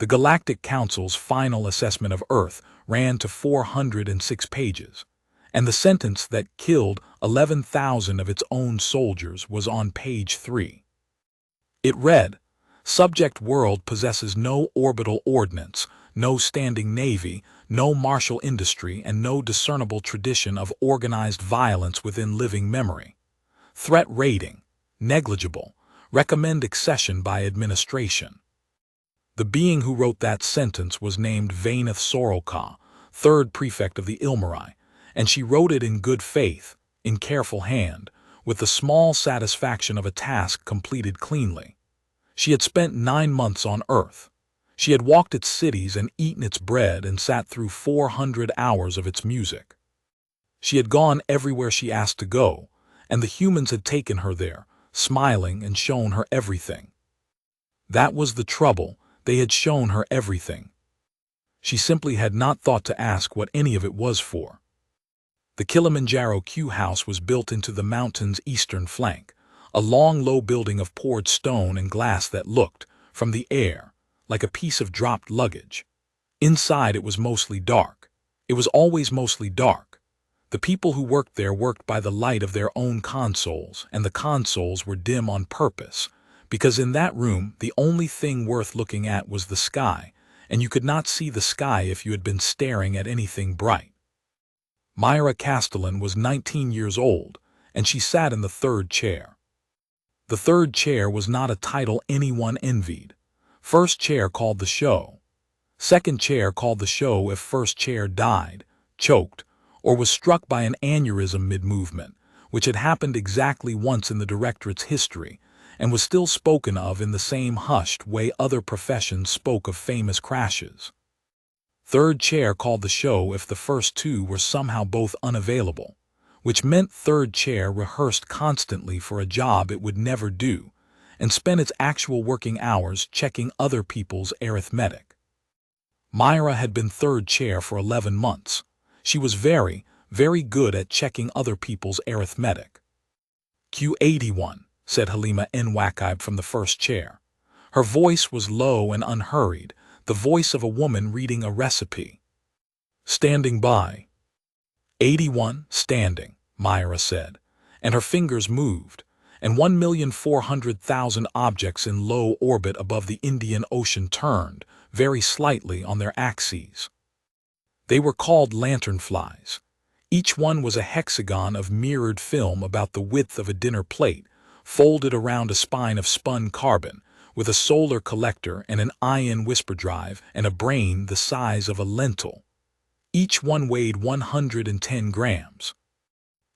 The Galactic Council's final assessment of Earth ran to 406 pages, and the sentence that killed 11,000 of its own soldiers was on page 3. It read, "Subject world possesses no orbital ordnance, no standing navy, no martial industry, and no discernible tradition of organized violence within living memory. Threat rating, negligible. Recommend accession by administration." The being who wrote that sentence was named Vainath Sorolka, third prefect of the Ilmarai, and she wrote it in good faith, in careful hand, with the small satisfaction of a task completed cleanly. She had spent 9 months on Earth. She had walked its cities and eaten its bread and sat through 400 hours of its music. She had gone everywhere she asked to go, and the humans had taken her there, smiling and shown her everything. That was the trouble. They had shown her everything. She simply had not thought to ask what any of it was for. The Kilimanjaro Q house was built into the mountain's eastern flank, a long, low building of poured stone and glass that looked, from the air, like a piece of dropped luggage. Inside it was mostly dark. It was always mostly dark. The people who worked there worked by the light of their own consoles, and the consoles were dim on purpose, because in that room the only thing worth looking at was the sky, and you could not see the sky if you had been staring at anything bright. Myra Castellan was 19 years old, and she sat in the third chair. The third chair was not a title anyone envied. First chair called the show. Second chair called the show if first chair died, choked, or was struck by an aneurysm mid-movement, which had happened exactly once in the directorate's history, and was still spoken of in the same hushed way other professions spoke of famous crashes. Third chair called the show if the first two were somehow both unavailable, which meant third chair rehearsed constantly for a job it would never do, and spent its actual working hours checking other people's arithmetic. Myra had been third chair for 11 months. She was very, very good at checking other people's arithmetic. Q81. Said Halima Nwakaib from the first chair. Her voice was low and unhurried, the voice of a woman reading a recipe. "Standing by." 81, standing, Myra said, and her fingers moved, and 1,400,000 objects in low orbit above the Indian Ocean turned, very slightly on their axes. They were called lanternflies. Each one was a hexagon of mirrored film about the width of a dinner plate, folded around a spine of spun carbon, with a solar collector and an ion whisper drive and a brain the size of a lentil. Each one weighed 110 grams.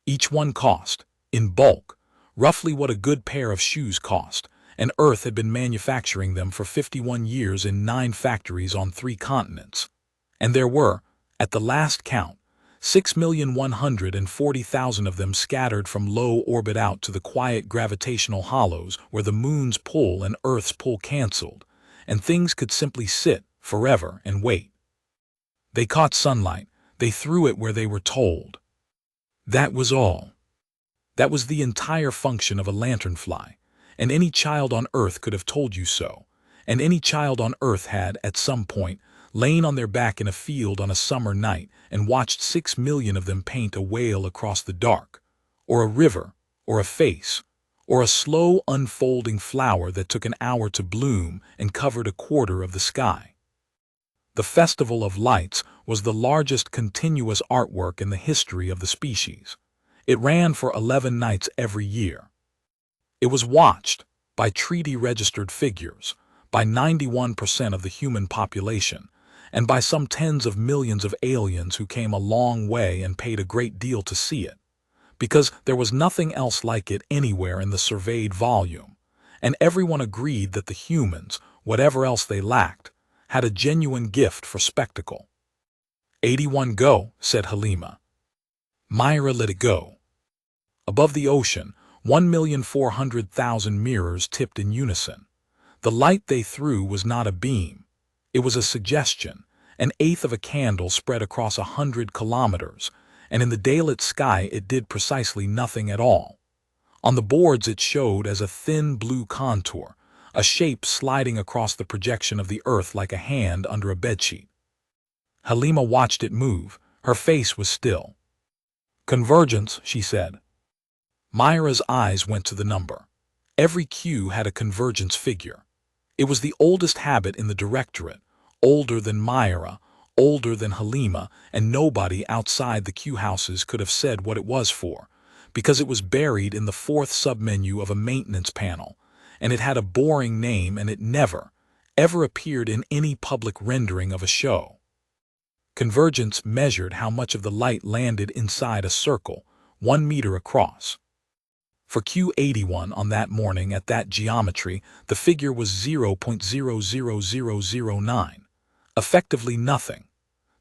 Each one cost, in bulk, roughly what a good pair of shoes cost, and Earth had been manufacturing them for 51 years in 9 factories on 3 continents. And there were, at the last count, 6,140,000 of them scattered from low orbit out to the quiet gravitational hollows where the moon's pull and Earth's pull canceled, and things could simply sit forever and wait. They caught sunlight, they threw it where they were told. That was all. That was the entire function of a lanternfly, and any child on Earth could have told you so, and any child on Earth had, at some point, lain on their back in a field on a summer night and watched 6 million of them paint a whale across the dark, or a river, or a face, or a slow unfolding flower that took an hour to bloom and covered a quarter of the sky. The Festival of Lights was the largest continuous artwork in the history of the species. It ran for 11 nights every year. It was watched, by treaty-registered figures, by 91% of the human population, and by some tens of millions of aliens who came a long way and paid a great deal to see it, because there was nothing else like it anywhere in the surveyed volume, and everyone agreed that the humans, whatever else they lacked, had a genuine gift for spectacle. 81 go, said Halima. Myra let it go. Above the ocean, 1,400,000 mirrors tipped in unison. The light they threw was not a beam. It was a suggestion, an eighth of a candle spread across 100 kilometers, and in the daylit sky it did precisely nothing at all. On the boards it showed as a thin blue contour, a shape sliding across the projection of the Earth like a hand under a bedsheet. Halima watched it move. Her face was still. "Convergence," she said. Myra's eyes went to the number. Every Q had a convergence figure. It was the oldest habit in the directorate, older than Myra, older than Halima, and nobody outside the Q houses could have said what it was for, because it was buried in the fourth submenu of a maintenance panel, and it had a boring name, and it never, ever appeared in any public rendering of a show. Convergence measured how much of the light landed inside a circle, 1 meter across. For Q81 on that morning at that geometry, the figure was 0.00009, effectively nothing.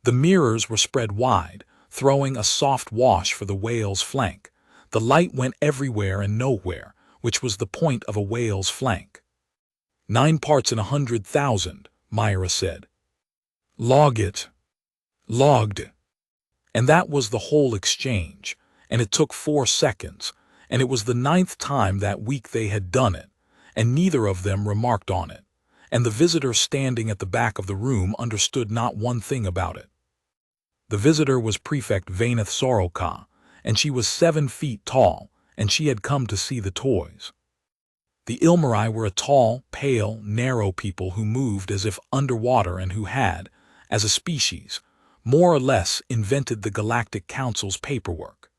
The mirrors were spread wide, throwing a soft wash for the whale's flank. The light went everywhere and nowhere, which was the point of a whale's flank. 9 parts in 100,000, Myra said. "Log it." Logged. And that was the whole exchange, and it took 4 seconds, and it was the 9th time that week they had done it, and neither of them remarked on it, and the visitor standing at the back of the room understood not one thing about it. The visitor was Prefect Vainath Soroka, and she was 7 feet tall, and she had come to see the toys. The Ilmari were a tall, pale, narrow people who moved as if underwater and who had, as a species, more or less invented the Galactic Council's paperwork.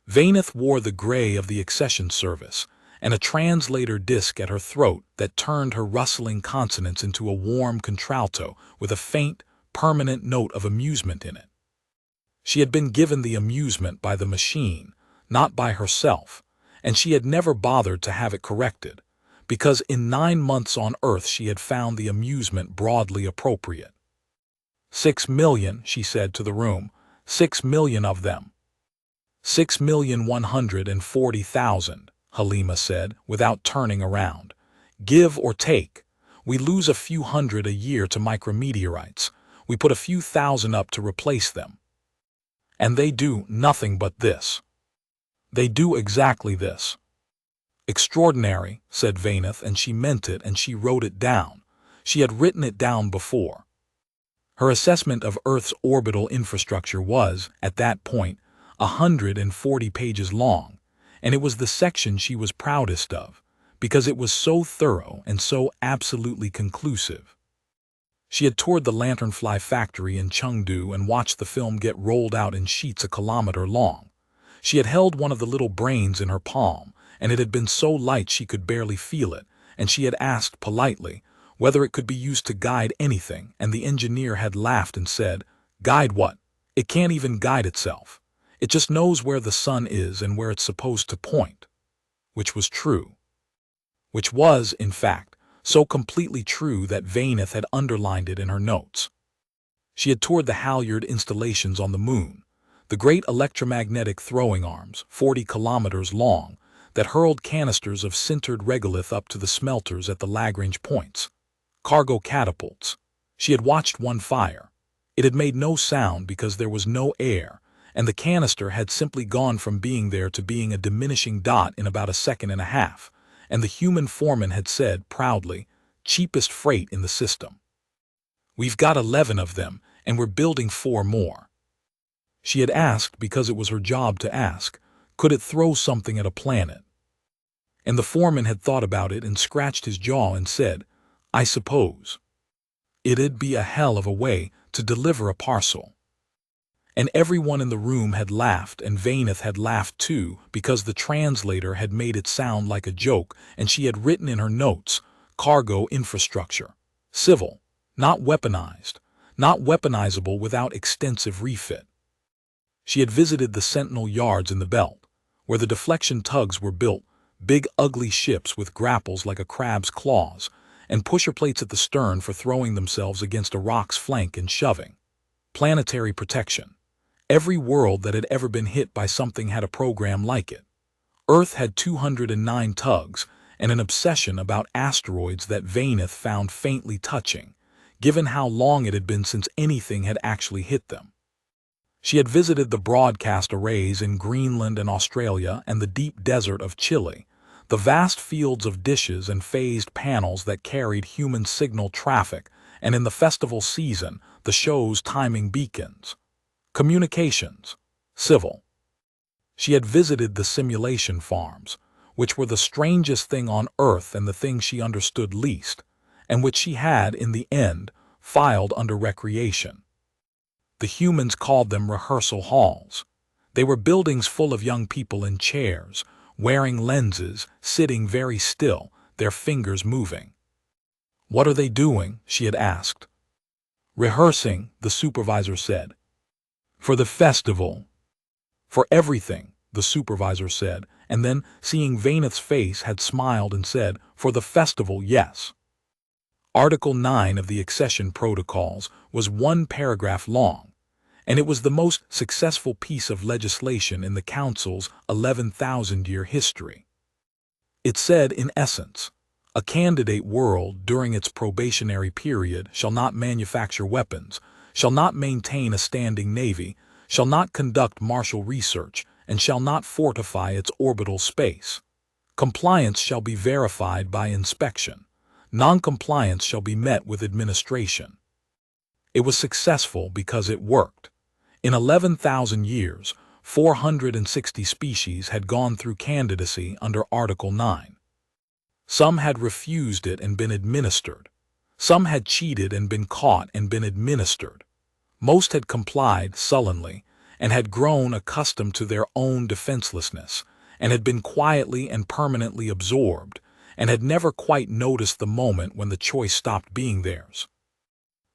Vainath wore the gray of the accession service, and a translator disc at her throat that turned her rustling consonants into a warm contralto with a faint, permanent note of amusement in it. She had been given the amusement by the machine, not by herself, and she had never bothered to have it corrected, because in 9 months on Earth she had found the amusement broadly appropriate. 6 million, she said to the room, 6 million of them. 6,140,000, Halima said, without turning around. Give or take. We lose a few hundred a year to micrometeorites. We put a few thousand up to replace them. And they do nothing but this. They do exactly this. Extraordinary, said Vainath, and she meant it, and she wrote it down. She had written it down before. Her assessment of Earth's orbital infrastructure was, at that point, 140 pages long, and it was the section she was proudest of, because it was so thorough and so absolutely conclusive. She had toured the lanternfly factory in Chengdu and watched the film get rolled out in sheets a kilometer long. She had held one of the little brains in her palm, and it had been so light she could barely feel it, and she had asked politely whether it could be used to guide anything, and the engineer had laughed and said, "Guide what? It can't even guide itself. It just knows where the sun is and where it's supposed to point." Which was true. Which was, in fact, so completely true that Vainath had underlined it in her notes. She had toured the halyard installations on the moon, the great electromagnetic throwing arms, 40 kilometers long, that hurled canisters of sintered regolith up to the smelters at the Lagrange points. Cargo catapults. She had watched one fire. It had made no sound because there was no air, and the canister had simply gone from being there to being a diminishing dot in about a second and a half, and the human foreman had said, proudly, "Cheapest freight in the system. We've got 11 of them, and we're building 4 more." She had asked, because it was her job to ask, could it throw something at a planet? And the foreman had thought about it and scratched his jaw and said, "I suppose. It'd be a hell of a way to deliver a parcel." And everyone in the room had laughed, and Vainath had laughed too, because the translator had made it sound like a joke, and she had written in her notes, "Cargo infrastructure. Civil. Not weaponized. Not weaponizable without extensive refit." She had visited the Sentinel yards in the belt, where the deflection tugs were built, big ugly ships with grapples like a crab's claws, and pusher plates at the stern for throwing themselves against a rock's flank and shoving. Planetary protection. Every world that had ever been hit by something had a program like it. Earth had 209 tugs, and an obsession about asteroids that Vainath found faintly touching, given how long it had been since anything had actually hit them. She had visited the broadcast arrays in Greenland and Australia and the deep desert of Chile, the vast fields of dishes and phased panels that carried human signal traffic, and in the festival season, the show's timing beacons. Communications. Civil. She had visited the simulation farms, which were the strangest thing on Earth and the thing she understood least, and which she had, in the end, filed under recreation. The humans called them rehearsal halls. They were buildings full of young people in chairs, wearing lenses, sitting very still, their fingers moving. "What are they doing?" she had asked. "Rehearsing," the supervisor said. "For the festival." "For everything," the supervisor said, and then, seeing Vayneth's face, had smiled and said, "For the festival, yes." Article 9 of the accession protocols was 1 paragraph long, and it was the most successful piece of legislation in the Council's 11,000-year history. It said, in essence, a candidate world during its probationary period shall not manufacture weapons, shall not maintain a standing navy, shall not conduct martial research, and shall not fortify its orbital space. Compliance shall be verified by inspection. Non-compliance shall be met with administration. It was successful because it worked. In 11,000 years, 460 species had gone through candidacy under Article 9. Some had refused it and been administered. Some had cheated and been caught and been administered. Most had complied sullenly and had grown accustomed to their own defenselessness and had been quietly and permanently absorbed and had never quite noticed the moment when the choice stopped being theirs.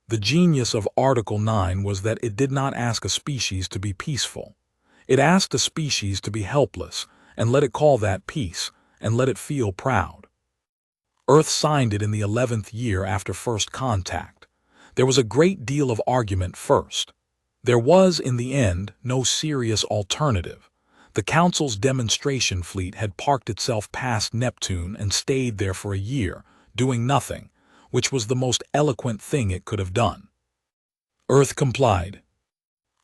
The genius of Article 9 was that it did not ask a species to be peaceful. It asked a species to be helpless, and let it call that peace, and let it feel proud. Earth signed it in the 11th year after first contact. There was a great deal of argument first. There was, in the end, no serious alternative. The Council's demonstration fleet had parked itself past Neptune and stayed there for a year, doing nothing, which was the most eloquent thing it could have done. Earth complied.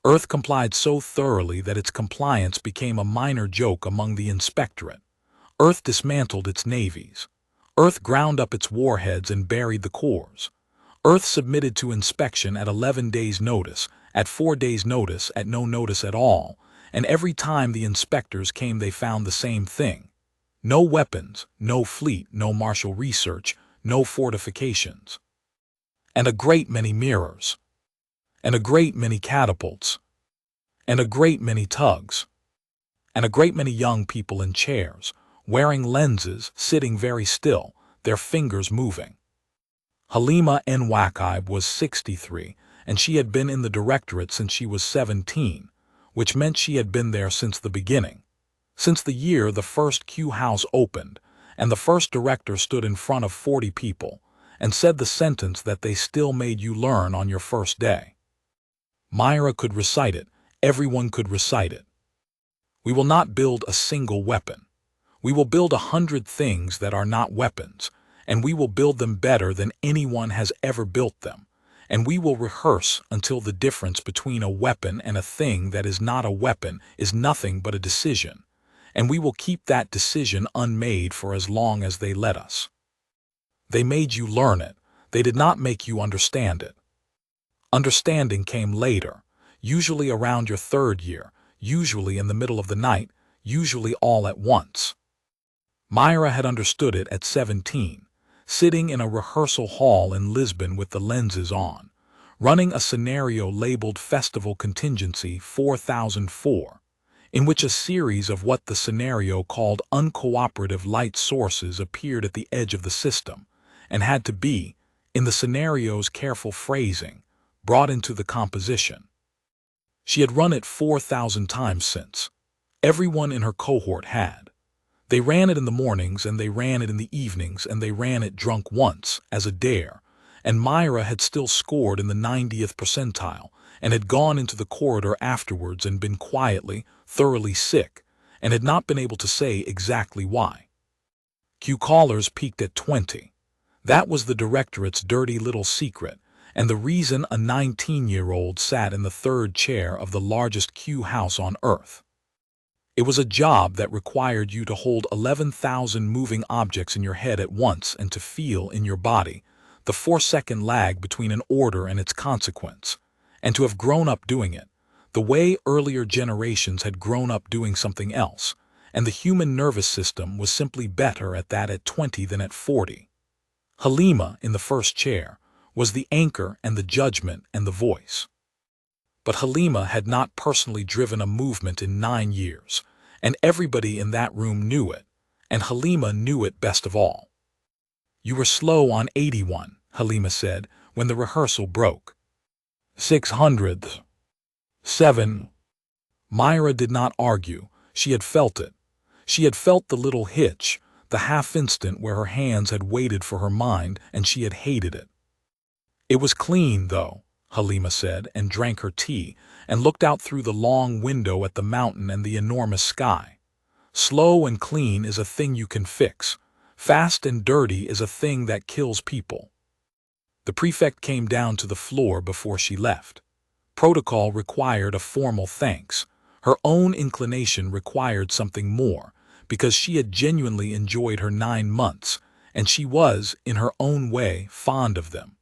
Earth complied so thoroughly that its compliance became a minor joke among the inspectorate. Earth dismantled its navies. Earth ground up its warheads and buried the cores. Earth submitted to inspection at 11 days' notice, at 4 days' notice, at no notice at all, and every time the inspectors came they found the same thing. No weapons, no fleet, no martial research, no fortifications. And a great many mirrors. And a great many catapults. And a great many tugs. And a great many young people in chairs, wearing lenses, sitting very still, their fingers moving. Halima N. Waqib was 63, and she had been in the directorate since she was 17, which meant she had been there since the beginning. Since the year the first Q house opened, and the first director stood in front of 40 people, and said the sentence that they still made you learn on your first day. Myra could recite it, everyone could recite it. We will not build a single weapon. We will build 100 things that are not weapons, and we will build them better than anyone has ever built them, and we will rehearse until the difference between a weapon and a thing that is not a weapon is nothing but a decision, and we will keep that decision unmade for as long as they let us. They made you learn it. They did not make you understand it. Understanding came later, usually around your 3rd year, usually in the middle of the night, usually all at once. Myra had understood it at 17, sitting in a rehearsal hall in Lisbon with the lenses on, running a scenario labeled Festival Contingency 4004, in which a series of what the scenario called uncooperative light sources appeared at the edge of the system, and had to be, in the scenario's careful phrasing, brought into the composition. She had run it 4,000 times since. Everyone in her cohort had. They ran it in the mornings, and they ran it in the evenings, and they ran it drunk once, as a dare, and Myra had still scored in the 90th percentile, and had gone into the corridor afterwards and been quietly, thoroughly sick, and had not been able to say exactly why. Q callers peaked at 20. That was the directorate's dirty little secret, and the reason a 19-year-old sat in the 3rd chair of the largest Q house on Earth. It was a job that required you to hold 11,000 moving objects in your head at once and to feel in your body the 4-second lag between an order and its consequence, and to have grown up doing it, the way earlier generations had grown up doing something else, and the human nervous system was simply better at that at 20 than at 40. Halima, in the first chair, was the anchor and the judgment and the voice. But Halima had not personally driven a movement in 9 years, and everybody in that room knew it, and Halima knew it best of all. "You were slow on 81, Halima said, when the rehearsal broke. 600th. 7. Myra did not argue. She had felt it. She had felt the little hitch, the half-instant where her hands had waited for her mind, and she had hated it. "It was clean, though," Halima said, and drank her tea, and looked out through the long window at the mountain and the enormous sky. "Slow and clean is a thing you can fix. Fast and dirty is a thing that kills people." The prefect came down to the floor before she left. Protocol required a formal thanks. Her own inclination required something more, because she had genuinely enjoyed her 9 months, and she was, in her own way, fond of them.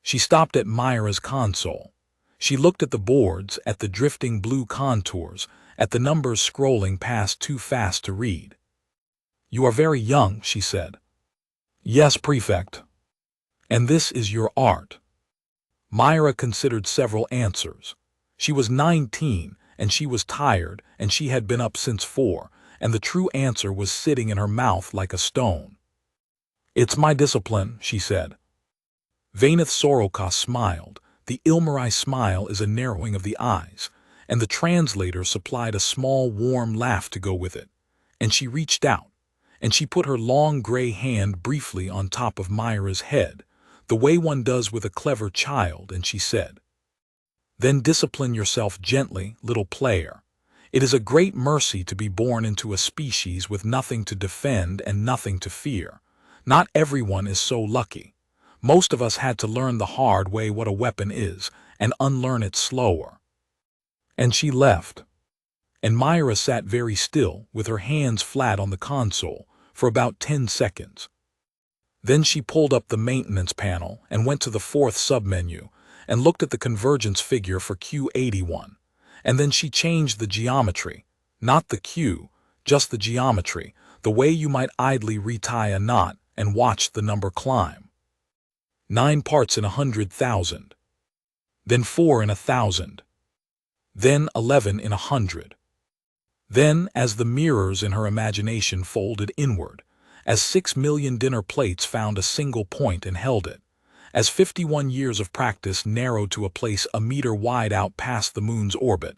She stopped at Myra's console. She looked at the boards, at the drifting blue contours, at the numbers scrolling past too fast to read. "You are very young," she said. "Yes, prefect." "And this is your art." Myra considered several answers. She was 19, and she was tired, and she had been up since 4, and the true answer was sitting in her mouth like a stone. "It's my discipline," she said. Vainath Soroka smiled. The Ilmarai smile is a narrowing of the eyes, and the translator supplied a small warm laugh to go with it, and she reached out, and she put her long gray hand briefly on top of Myra's head, the way one does with a clever child, and she said, "Then discipline yourself gently, little player. It is a great mercy to be born into a species with nothing to defend and nothing to fear. Not everyone is so lucky. Most of us had to learn the hard way what a weapon is, and unlearn it slower." And she left. And Myra sat very still, with her hands flat on the console, for about 10 seconds. Then she pulled up the maintenance panel and went to the 4th submenu and looked at the convergence figure for Q81. And then she changed the geometry, not the Q, just the geometry, the way you might idly retie a knot, and watched the number climb. 9 parts in 100,000. Then 4 in 1,000. Then 11 in 100. Then, as the mirrors in her imagination folded inward, as 6 million dinner plates found a single point and held it, as 51 years of practice narrowed to a place a meter wide out past the moon's orbit,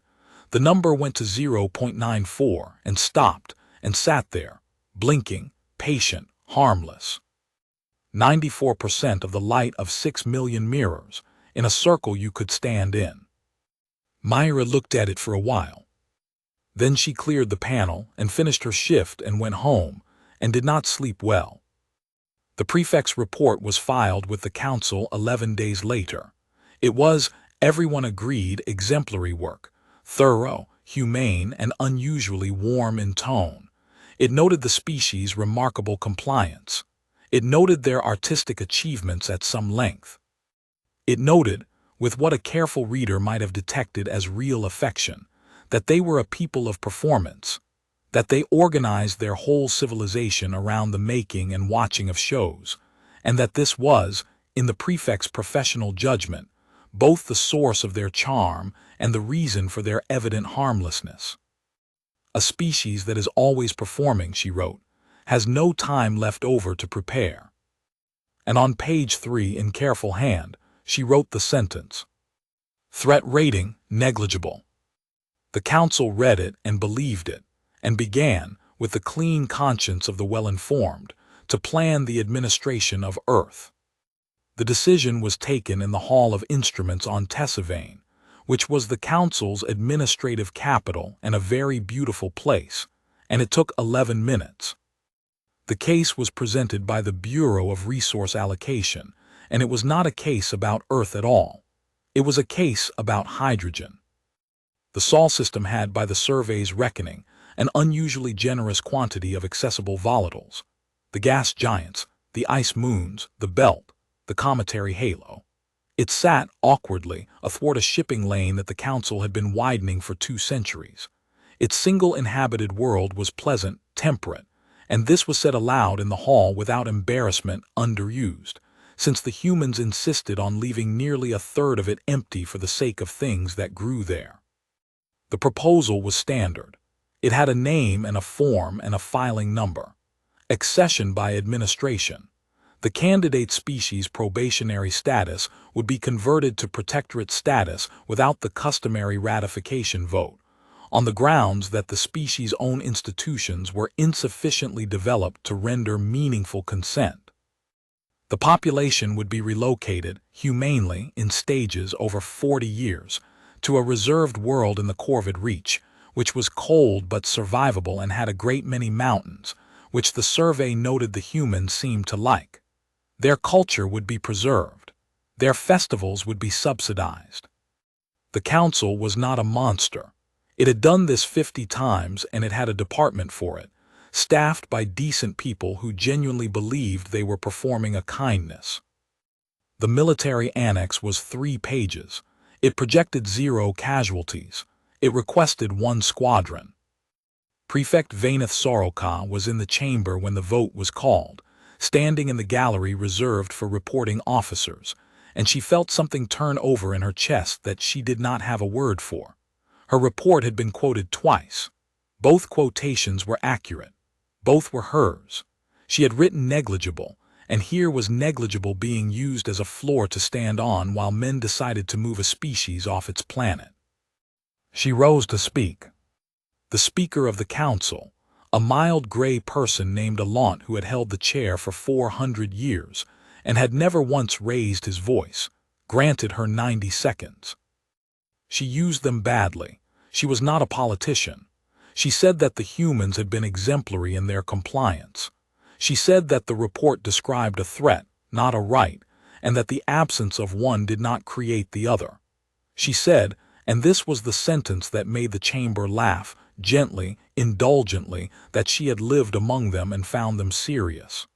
the number went to 0.94 and stopped and sat there, blinking, patient, harmless. 94% of the light of 6 million mirrors, in a circle you could stand in. Myra looked at it for a while. Then she cleared the panel and finished her shift and went home, and did not sleep well. The prefect's report was filed with the council 11 days later. It was, everyone agreed, exemplary work, thorough, humane, and unusually warm in tone. It noted the species' remarkable compliance. It noted their artistic achievements at some length. It noted, with what a careful reader might have detected as real affection, that they were a people of performance, that they organized their whole civilization around the making and watching of shows, and that this was, in the prefect's professional judgment, both the source of their charm and the reason for their evident harmlessness. "A species that is always performing," she wrote, "has no time left over to prepare." And on page 3, in careful hand, she wrote the sentence, "Threat rating, negligible." The council read it and believed it, and began, with the clean conscience of the well-informed, to plan the administration of Earth. The decision was taken in the Hall of Instruments on Tessavane, which was the council's administrative capital and a very beautiful place, and it took 11 minutes. The case was presented by the Bureau of Resource Allocation, and it was not a case about Earth at all. It was a case about hydrogen. The Sol system had, by the survey's reckoning, an unusually generous quantity of accessible volatiles, the gas giants, the ice moons, the belt, the cometary halo. It sat awkwardly athwart a shipping lane that the Council had been widening for 2 centuries. Its single inhabited world was pleasant, temperate, and this was said aloud in the hall without embarrassment, underused, since the humans insisted on leaving nearly a third of it empty for the sake of things that grew there. The proposal was standard. It had a name and a form and a filing number. Accession by administration. The candidate species' probationary status would be converted to protectorate status without the customary ratification vote, on the grounds that the species' own institutions were insufficiently developed to render meaningful consent. The population would be relocated, humanely, in stages over 40 years, to a reserved world in the Corvid Reach, which was cold but survivable and had a great many mountains, which the survey noted the humans seemed to like. Their culture would be preserved. Their festivals would be subsidized. The Council was not a monster. It had done this 50 times and it had a department for it, staffed by decent people who genuinely believed they were performing a kindness. The military annex was 3 pages. It projected 0 casualties. It requested 1 squadron. Prefect Vaineth Soroka was in the chamber when the vote was called, standing in the gallery reserved for reporting officers, and she felt something turn over in her chest that she did not have a word for. Her report had been quoted twice. Both quotations were accurate. Both were hers. She had written negligible, and here was negligible being used as a floor to stand on while men decided to move a species off its planet. She rose to speak. The Speaker of the Council, a mild gray person named Alant who had held the chair for 400 years and had never once raised his voice, granted her 90 seconds. She used them badly. She was not a politician. She said that the humans had been exemplary in their compliance. She said that the report described a threat, not a right, and that the absence of one did not create the other. She said, and this was the sentence that made the chamber laugh, gently, indulgently, that she had lived among them and found them serious.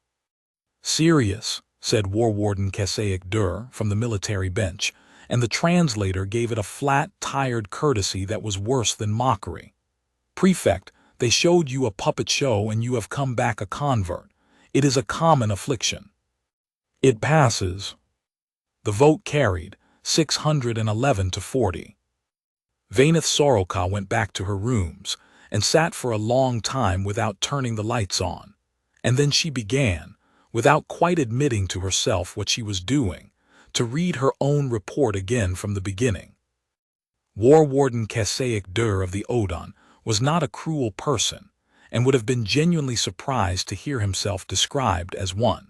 Serious, said War Warden Kesaic Dur from the military bench, and the translator gave it a flat, tired courtesy that was worse than mockery. Prefect, they showed you a puppet show and you have come back a convert. It is a common affliction. It passes. The vote carried, 611 to 40. Vaineth Soroka went back to her rooms and sat for a long time without turning the lights on, and then she began, without quite admitting to herself what she was doing, to read her own report again from the beginning. War Warden Kesaic Dur of the Odon was not a cruel person, and would have been genuinely surprised to hear himself described as one.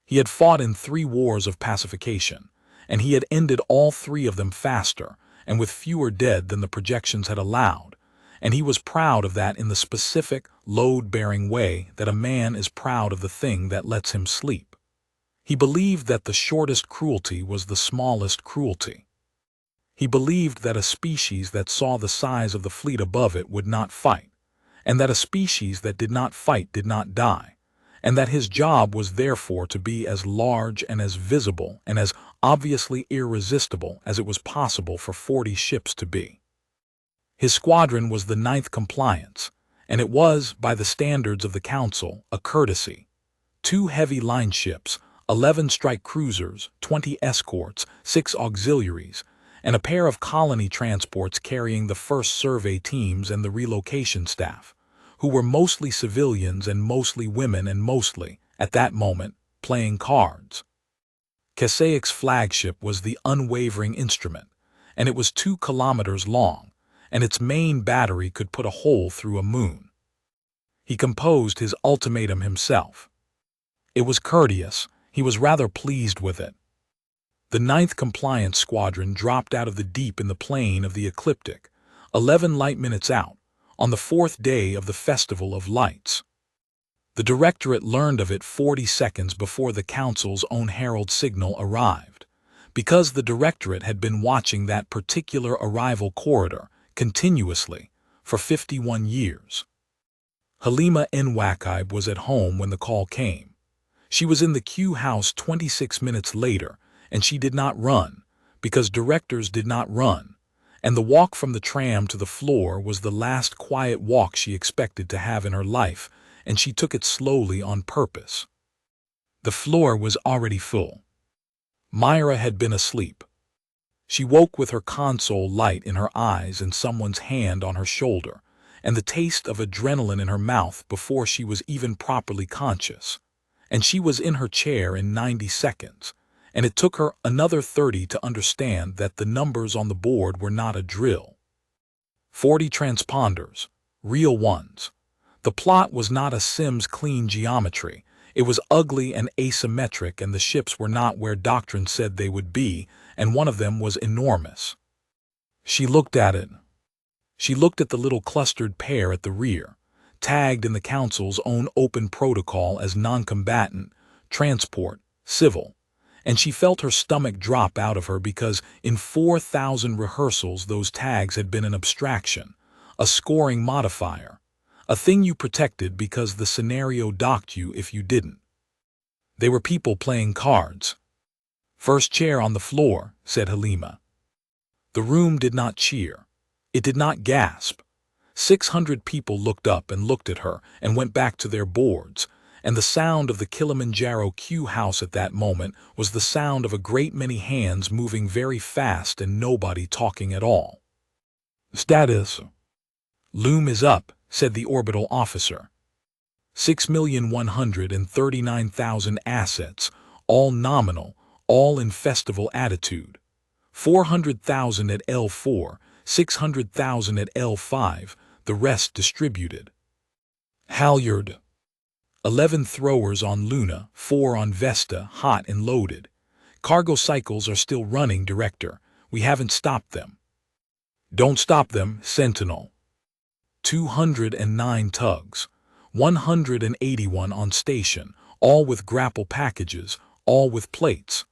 He had fought in 3 wars of pacification, and he had ended all 3 of them faster and with fewer dead than the projections had allowed, and he was proud of that in the specific, load-bearing way that a man is proud of the thing that lets him sleep. He believed that the shortest cruelty was the smallest cruelty. He believed that a species that saw the size of the fleet above it would not fight, and that a species that did not fight did not die, and that his job was therefore to be as large and as visible and as obviously irresistible as it was possible for 40 ships to be. His squadron was the 9th compliance, and it was, by the standards of the Council, a courtesy. 2 heavy line ships, 11 strike cruisers, 20 escorts, 6 auxiliaries, and a pair of colony transports carrying the first survey teams and the relocation staff, who were mostly civilians and mostly women and mostly, at that moment, playing cards. Kesaic's flagship was the unwavering instrument, and it was 2 kilometers long, and its main battery could put a hole through a moon. He composed his ultimatum himself. It was courteous. He was rather pleased with it. The 9th Compliance Squadron dropped out of the deep in the plane of the ecliptic, 11 light minutes out, on the 4th day of the Festival of Lights. The Directorate learned of it 40 seconds before the Council's own herald signal arrived, because the Directorate had been watching that particular arrival corridor continuously for 51 years. Halima Nwakaib was at home when the call came. She was in the Q house 26 minutes later, and she did not run, because directors did not run, and the walk from the tram to the floor was the last quiet walk she expected to have in her life, and she took it slowly on purpose. The floor was already full. Myra had been asleep. She woke with her console light in her eyes and someone's hand on her shoulder, and the taste of adrenaline in her mouth before she was even properly conscious. And she was in her chair in 90 seconds, and it took her another 30 to understand that the numbers on the board were not a drill. 40 transponders, real ones. The plot was not a Sims clean geometry. It was ugly and asymmetric, and the ships were not where doctrine said they would be, and one of them was enormous. She looked at it. She looked at the little clustered pair at the rear, tagged in the Council's own open protocol as non-combatant, transport, civil, and she felt her stomach drop out of her because in 4,000 rehearsals those tags had been an abstraction, a scoring modifier, a thing you protected because the scenario docked you if you didn't. They were people playing cards. "First chair on the floor," said Halima. The room did not cheer. It did not gasp. 600 people looked up and looked at her and went back to their boards, and the sound of the Kilimanjaro Q house at that moment was the sound of a great many hands moving very fast and nobody talking at all. "Status. Loom is up," said the orbital officer. 6,139,000 assets, all nominal, all in festival attitude. 400,000 at L4, 600,000 at L5, the rest distributed. Halyard. 11 throwers on Luna, 4 on Vesta, hot and loaded. Cargo cycles are still running, Director. We haven't stopped them. Don't stop them, Sentinel. 209 tugs, 181 on station, all with grapple packages, all with plates.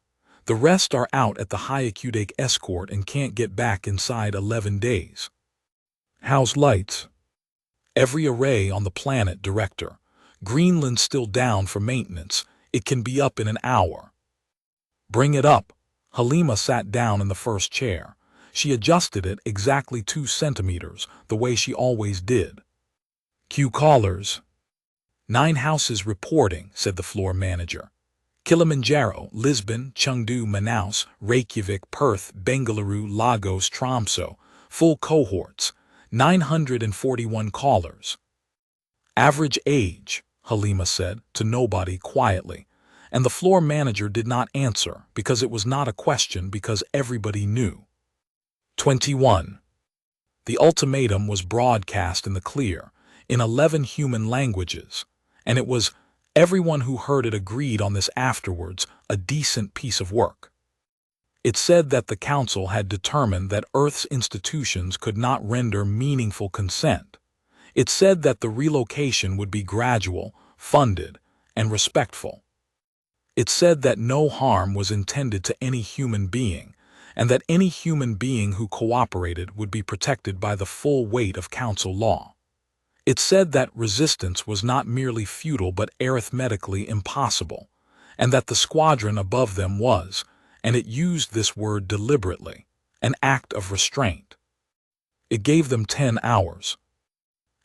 The rest are out at the Hyakutake escort and can't get back inside 11 days. House lights. Every array on the planet, Director. Greenland's still down for maintenance. It can be up in an hour. Bring it up. Halima sat down in the first chair. She adjusted it exactly 2 centimeters, the way she always did. Q callers. 9 houses reporting, said the floor manager. Kilimanjaro, Lisbon, Chengdu, Manaus, Reykjavik, Perth, Bengaluru, Lagos, Tromsø, full cohorts, 941 callers. Average age, Halima said to nobody quietly, and the floor manager did not answer because it was not a question, because everybody knew. 21. The ultimatum was broadcast in the clear, in 11 human languages, and it was, everyone who heard it agreed on this afterwards, a decent piece of work. It said that the Council had determined that Earth's institutions could not render meaningful consent. It said that the relocation would be gradual, funded, and respectful. It said that no harm was intended to any human being, and that any human being who cooperated would be protected by the full weight of Council law. It said that resistance was not merely futile but arithmetically impossible, and that the squadron above them was, and it used this word deliberately, an act of restraint. It gave them 10 hours.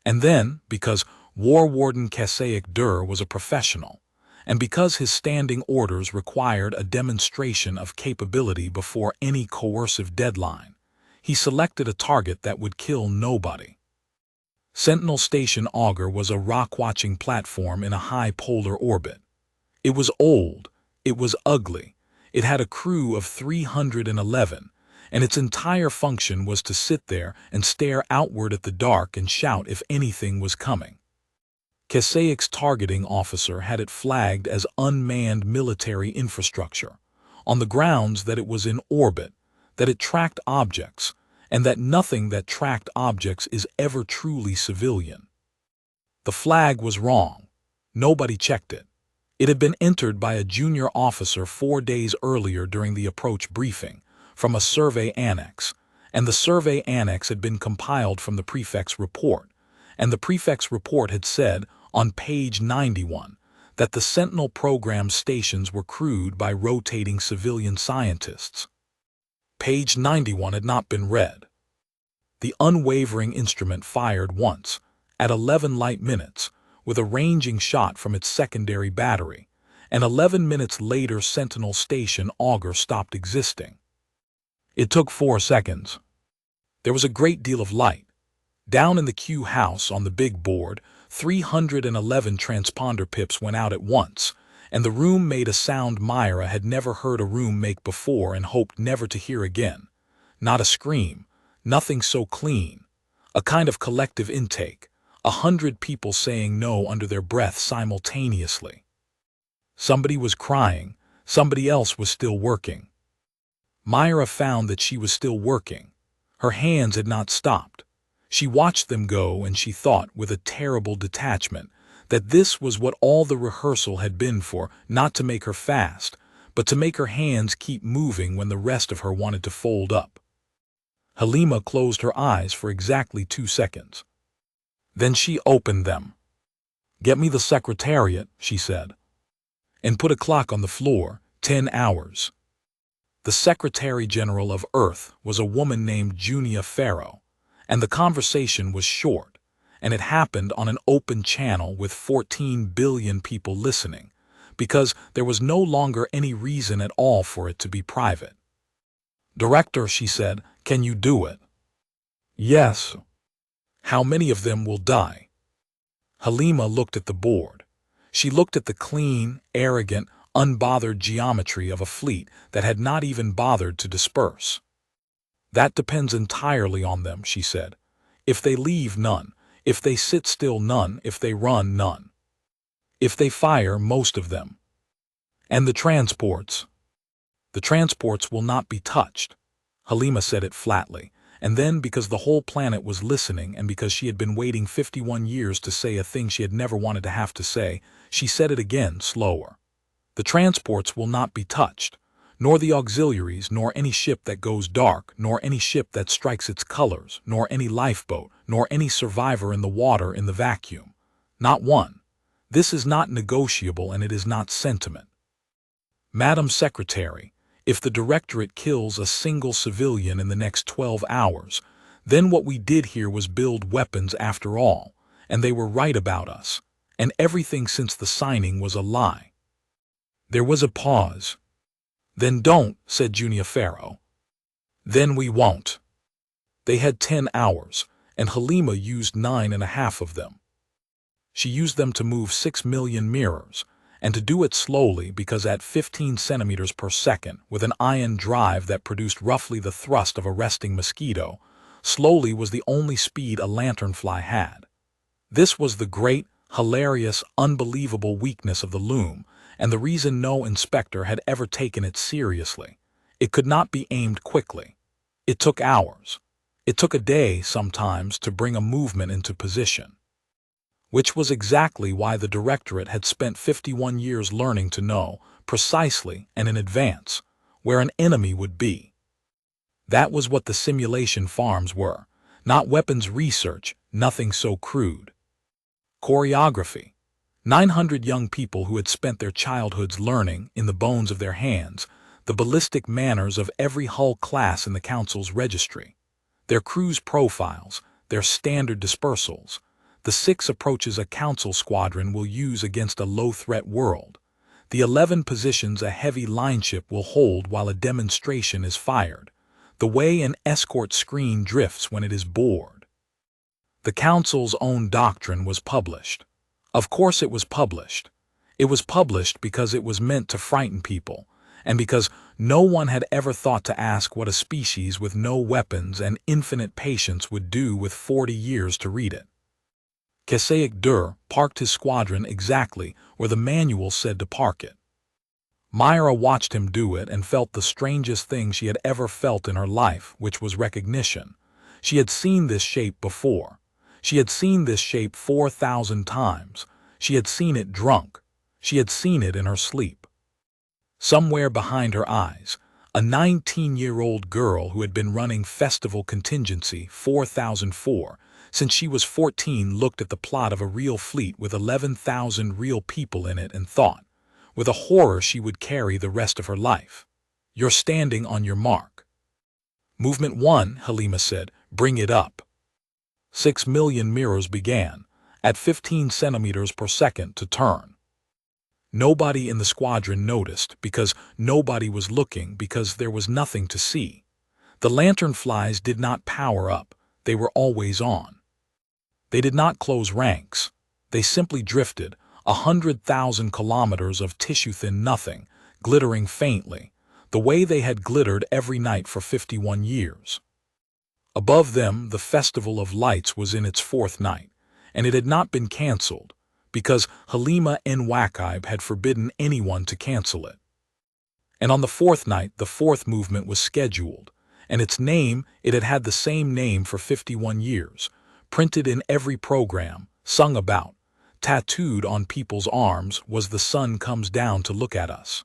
And then, because War Warden Kasaic Dur was a professional, and because his standing orders required a demonstration of capability before any coercive deadline, he selected a target that would kill nobody. Sentinel Station Augur was a rock-watching platform in a high polar orbit. It was old, it was ugly, it had a crew of 311, and its entire function was to sit there and stare outward at the dark and shout if anything was coming. Kasaic's targeting officer had it flagged as unmanned military infrastructure, on the grounds that it was in orbit, that it tracked objects, and that nothing that tracked objects is ever truly civilian. The flag was wrong. Nobody checked it. It had been entered by a junior officer 4 days earlier during the approach briefing, from a survey annex, and the survey annex had been compiled from the prefect's report, and the prefect's report had said, on page 91, that the Sentinel program stations were crewed by rotating civilian scientists. Page 91 had not been read. The unwavering instrument fired once, at 11 light minutes, with a ranging shot from its secondary battery, and 11 minutes later Sentinel station auger stopped existing. It took 4 seconds. There was a great deal of light. Down in the Q house on the big board, 311 transponder pips went out at once, and the room made a sound Myra had never heard a room make before and hoped never to hear again. Not a scream, nothing so clean. A kind of collective intake, 100 people saying no under their breath simultaneously. Somebody was crying, somebody else was still working. Myra found that she was still working. Her hands had not stopped. She watched them go, and she thought, with a terrible detachment, that this was what all the rehearsal had been for, not to make her fast, but to make her hands keep moving when the rest of her wanted to fold up. Halima closed her eyes for exactly 2 seconds. Then she opened them. "Get me the Secretariat," she said. "And put a clock on the floor, 10 hours. The Secretary General of Earth was a woman named Junia Farrow, and the conversation was short, and it happened on an open channel with 14 billion people listening, because there was no longer any reason at all for it to be private. "Director," she said, "can you do it?" "Yes." "How many of them will die?" Halima looked at the board. She looked at the clean, arrogant, unbothered geometry of a fleet that had not even bothered to disperse. "That depends entirely on them," she said. "If they leave, none. If they sit still, none. If they run, none. If they fire, most of them." "And the transports?" "The transports will not be touched." Halima said it flatly, and then, because the whole planet was listening and because she had been waiting 51 years to say a thing she had never wanted to have to say, she said it again, slower. "The transports will not be touched, nor the auxiliaries, nor any ship that goes dark, nor any ship that strikes its colors, nor any lifeboat, nor any survivor in the water in the vacuum. Not one. This is not negotiable, and it is not sentiment. Madam Secretary, if the Directorate kills a single civilian in the next 12 hours, then what we did here was build weapons after all, and they were right about us, and everything since the signing was a lie." There was a pause. "Then don't," said Junia Farrow. "Then we won't." They had 10 hours, and Halima used 9.5 of them. She used them to move 6 million mirrors, and to do it slowly because at 15 centimeters per second, with an ion drive that produced roughly the thrust of a resting mosquito, slowly was the only speed a lanternfly had. This was the great, hilarious, unbelievable weakness of the loom, and the reason no inspector had ever taken it seriously. It could not be aimed quickly. It took hours. It took a day, sometimes, to bring a movement into position. Which was exactly why the Directorate had spent 51 years learning to know, precisely and in advance, where an enemy would be. That was what the simulation farms were, not weapons research, nothing so crude. Choreography. 900 young people who had spent their childhoods learning, in the bones of their hands, the ballistic manners of every hull class in the Council's registry, their crew's profiles, their standard dispersals, the 6 approaches a Council squadron will use against a low-threat world, the 11 positions a heavy line ship will hold while a demonstration is fired, the way an escort screen drifts when it is bored. The Council's own doctrine was published. Of course it was published. It was published because it was meant to frighten people, and because no one had ever thought to ask what a species with no weapons and infinite patience would do with 40 years to read it. Kasaic Dur parked his squadron exactly where the manual said to park it. Myra watched him do it and felt the strangest thing she had ever felt in her life, which was recognition. She had seen this shape before. She had seen this shape 4,000 times. She had seen it drunk. She had seen it in her sleep. Somewhere behind her eyes, A 19-year-old girl who had been running Festival Contingency 4004 since she was 14 looked at the plot of a real fleet with 11,000 real people in it and thought, with a horror she would carry the rest of her life. "You're standing on your mark." "Movement 1, Halima said. "Bring it up." 6 million mirrors began, at 15 centimeters per second, to turn. Nobody in the squadron noticed, because nobody was looking, because there was nothing to see. The lanternflies did not power up, they were always on. They did not close ranks. They simply drifted, 100,000 kilometers of tissue-thin nothing, glittering faintly, the way they had glittered every night for 51 years. Above them, the Festival of Lights was in its fourth night, and it had not been cancelled, because Halima en Waqaib had forbidden anyone to cancel it. And on the fourth night, the fourth movement was scheduled, and its name, it had had the same name for 51 years, printed in every program, sung about, tattooed on people's arms, was "The sun comes down to look at us."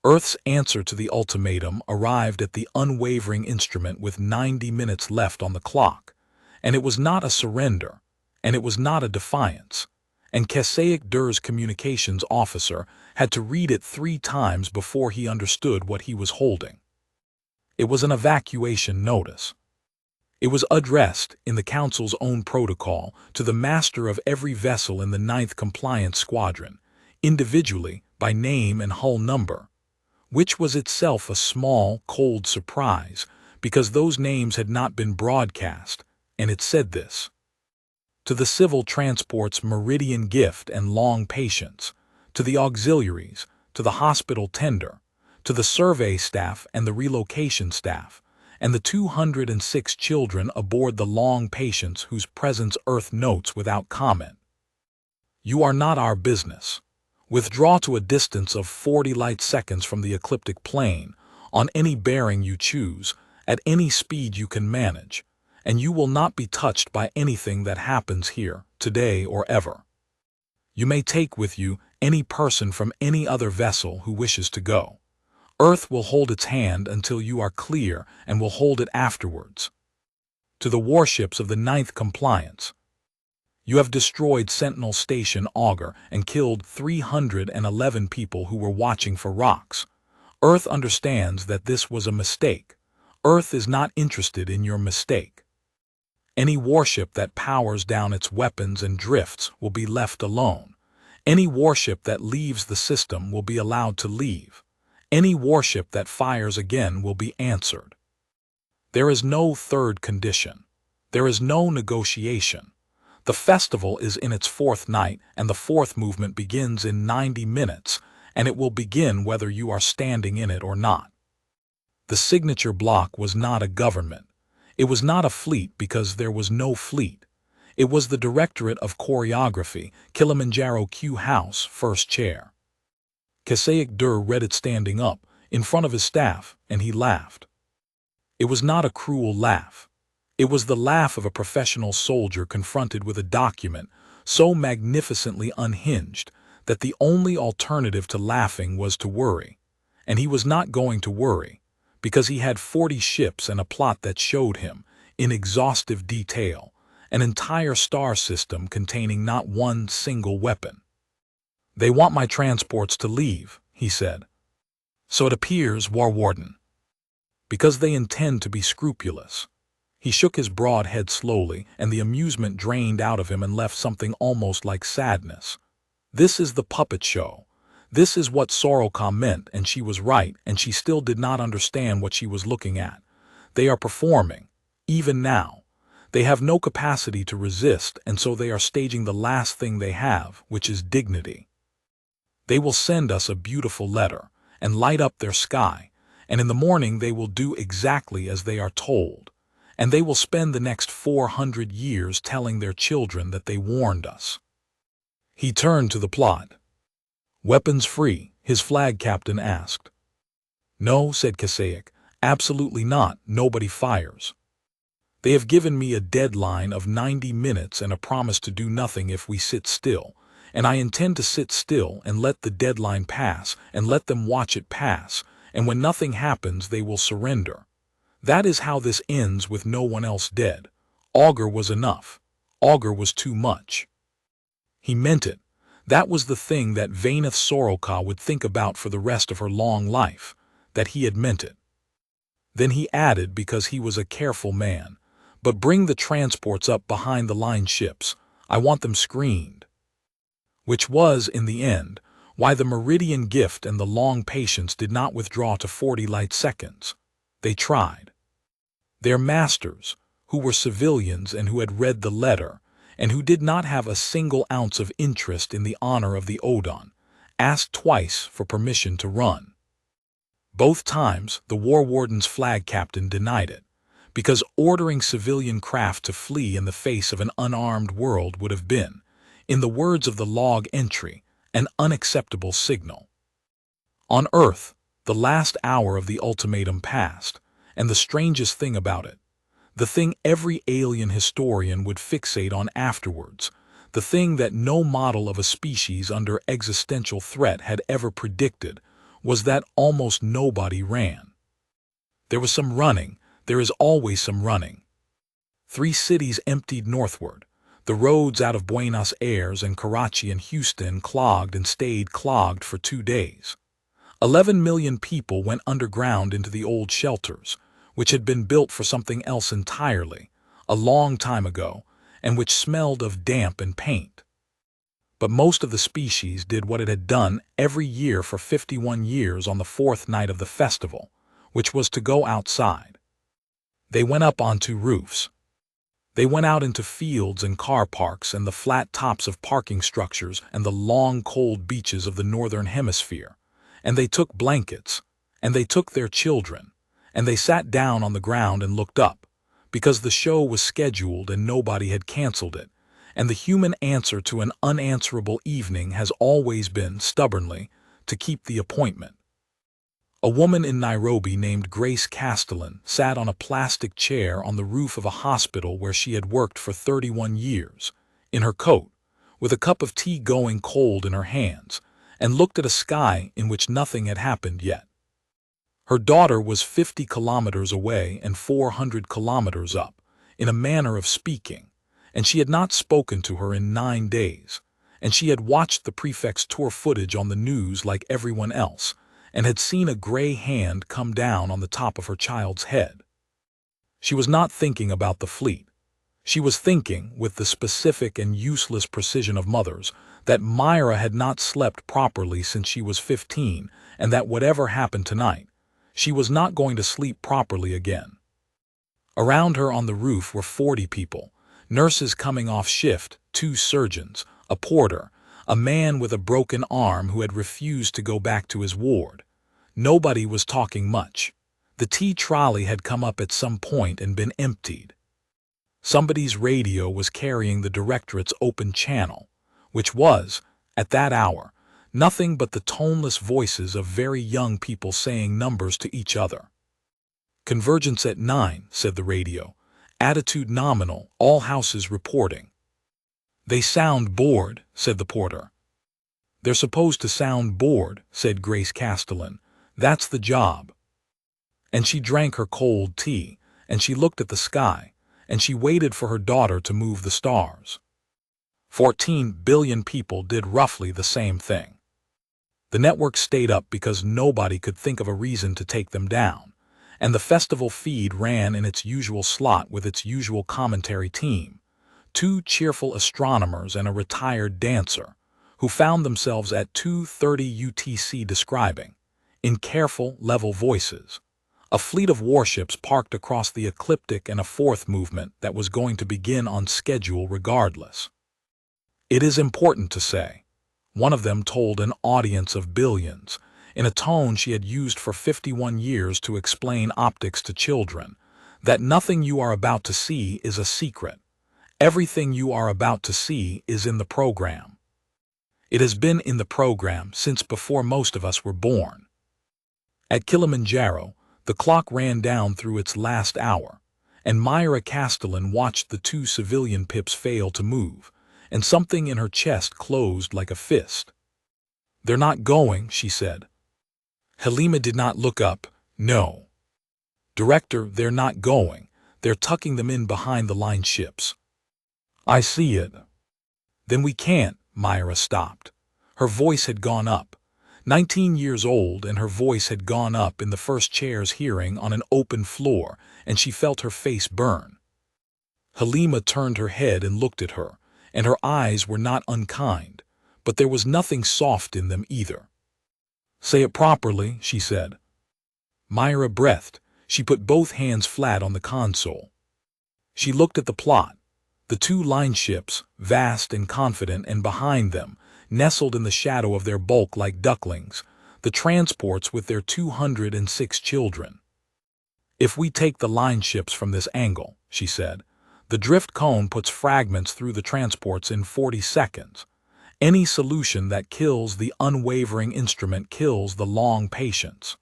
Earth's answer to the ultimatum arrived at the unwavering instrument with 90 minutes left on the clock, and it was not a surrender, and it was not a defiance, and Qasaiq Dur's communications officer had to read it 3 times before he understood what he was holding. It was an evacuation notice. It was addressed, in the Council's own protocol, to the master of every vessel in the 9th Compliance Squadron, individually, by name and hull number, which was itself a small, cold surprise, because those names had not been broadcast, and it said this: "To the civil transport's meridian gift and long patience, to the auxiliaries, to the hospital tender, to the survey staff and the relocation staff, and the 206 children aboard the long patience whose presence Earth notes without comment. You are not our business. Withdraw to a distance of 40 light seconds from the ecliptic plane, on any bearing you choose, at any speed you can manage, and you will not be touched by anything that happens here, today or ever. You may take with you any person from any other vessel who wishes to go. Earth will hold its hand until you are clear and will hold it afterwards. To the warships of the 9th Compliance. You have destroyed Sentinel Station Augur and killed 311 people who were watching for rocks. Earth understands that this was a mistake. Earth is not interested in your mistake. Any warship that powers down its weapons and drifts will be left alone. Any warship that leaves the system will be allowed to leave. Any warship that fires again will be answered. There is no third condition. There is no negotiation. The festival is in its fourth night, and the fourth movement begins in 90 minutes, and it will begin whether you are standing in it or not. The signature block was not a government. It was not a fleet because there was no fleet. It was the Directorate of Choreography, Kilimanjaro Q House, first chair. Qasaiq Dur read it standing up, in front of his staff, and he laughed. It was not a cruel laugh. It was the laugh of a professional soldier confronted with a document so magnificently unhinged that the only alternative to laughing was to worry. And he was not going to worry, because he had 40 ships and a plot that showed him, in exhaustive detail, an entire star system containing not one single weapon. "They want my transports to leave," he said. "So it appears, War Warden. Because they intend to be scrupulous." He shook his broad head slowly, and the amusement drained out of him and left something almost like sadness. "This is the puppet show. This is what Soroka meant, and she was right, and she still did not understand what she was looking at. They are performing, even now. They have no capacity to resist, and so they are staging the last thing they have, which is dignity. They will send us a beautiful letter, and light up their sky, and in the morning they will do exactly as they are told, and they will spend the next 400 years telling their children that they warned us." He turned to the plot. "Weapons free?" his flag captain asked. "No," said Qasaiq, "absolutely not. Nobody fires. They have given me a deadline of 90 minutes and a promise to do nothing if we sit still, and I intend to sit still and let the deadline pass and let them watch it pass, and when nothing happens they will surrender. That is how this ends with no one else dead. Augur was enough. Augur was too much. He meant it. That was the thing that Vaineth Soroka would think about for the rest of her long life, that he had meant it. Then he added, because he was a careful man, "But bring the transports up behind the line ships. I want them screened." Which was, in the end, why the Meridian Gift and the long patience did not withdraw to 40 light seconds. They tried. Their masters, who were civilians and who had read the letter, and who did not have a single ounce of interest in the honor of the Odon, asked twice for permission to run. Both times the war warden's flag captain denied it, because ordering civilian craft to flee in the face of an unarmed world would have been, in the words of the log entry, an unacceptable signal. On Earth, the last hour of the ultimatum passed, and the strangest thing about it, the thing every alien historian would fixate on afterwards, the thing that no model of a species under existential threat had ever predicted, was that almost nobody ran. There was some running. There is always some running. 3 cities emptied northward. The roads out of Buenos Aires and Karachi and Houston clogged and stayed clogged for 2 days. 11 million people went underground into the old shelters, which had been built for something else entirely, a long time ago, and which smelled of damp and paint. But most of the species did what it had done every year for 51 years on the 4th night of the festival, which was to go outside. They went up onto roofs. They went out into fields and car parks and the flat tops of parking structures and the long cold beaches of the northern hemisphere, and they took blankets, and they took their children, and they sat down on the ground and looked up, because the show was scheduled and nobody had canceled it, and the human answer to an unanswerable evening has always been, stubbornly, to keep the appointment. A woman in Nairobi named Grace Castellan sat on a plastic chair on the roof of a hospital where she had worked for 31 years, in her coat, with a cup of tea going cold in her hands, and looked at a sky in which nothing had happened yet. Her daughter was 50 kilometers away and 400 kilometers up, in a manner of speaking, and she had not spoken to her in 9 days, and she had watched the prefect's tour footage on the news like everyone else, and had seen a gray hand come down on the top of her child's head. She was not thinking about the fleet. She was thinking, with the specific and useless precision of mothers, that Myra had not slept properly since she was 15, and that whatever happened tonight, she was not going to sleep properly again. Around her on the roof were 40 people, nurses coming off shift, 2 surgeons, a porter, a man with a broken arm who had refused to go back to his ward. Nobody was talking much. The tea trolley had come up at some point and been emptied. Somebody's radio was carrying the directorate's open channel, which was, at that hour, nothing but the toneless voices of very young people saying numbers to each other. "Convergence at 9, said the radio. "Attitude nominal, all houses reporting." "They sound bored," said the porter. "They're supposed to sound bored," said Grace Castellan. "That's the job." And she drank her cold tea, and she looked at the sky, and she waited for her daughter to move the stars. 14 billion people did roughly the same thing. The network stayed up because nobody could think of a reason to take them down, and the festival feed ran in its usual slot with its usual commentary team, 2 cheerful astronomers and a retired dancer, who found themselves at 2:30 UTC describing, in careful, level voices, a fleet of warships parked across the ecliptic and a 4th movement that was going to begin on schedule regardless. "It is important to say," one of them told an audience of billions, in a tone she had used for 51 years to explain optics to children, "that nothing you are about to see is a secret. Everything you are about to see is in the program. It has been in the program since before most of us were born." At Kilimanjaro, the clock ran down through its last hour, and Myra Castellan watched the 2 civilian pips fail to move, and something in her chest closed like a fist. "They're not going," she said. Halima did not look up. No. Director, they're not going. They're tucking them in behind the line ships. I see it. Then we can't. Myra stopped. Her voice had gone up. 19 years old, and her voice had gone up in the first chair's hearing on an open floor, and she felt her face burn. Halima turned her head and looked at her, and her eyes were not unkind, but there was nothing soft in them either. Say it properly, she said. Myra breathed. She put both hands flat on the console. She looked at the plot. The two line ships, vast and confident, and behind them, nestled in the shadow of their bulk like ducklings, the transports with their 206 children. If we take the line ships from this angle, she said, the drift cone puts fragments through the transports in 40 seconds. Any solution that kills the unwavering instrument kills the long patience.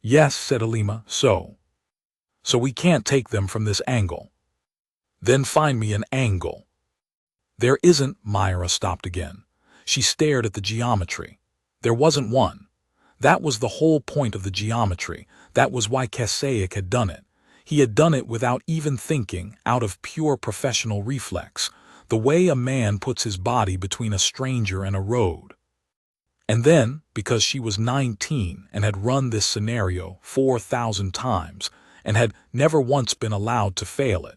Yes, said Halima, so we can't take them from this angle. Then find me an angle. There isn't. Myra stopped again. She stared at the geometry. There wasn't one. That was the whole point of the geometry. That was why Kasaic had done it. He had done it without even thinking, out of pure professional reflex, the way a man puts his body between a stranger and a road. And then, because she was 19 and had run this scenario 4,000 times and had never once been allowed to fail it,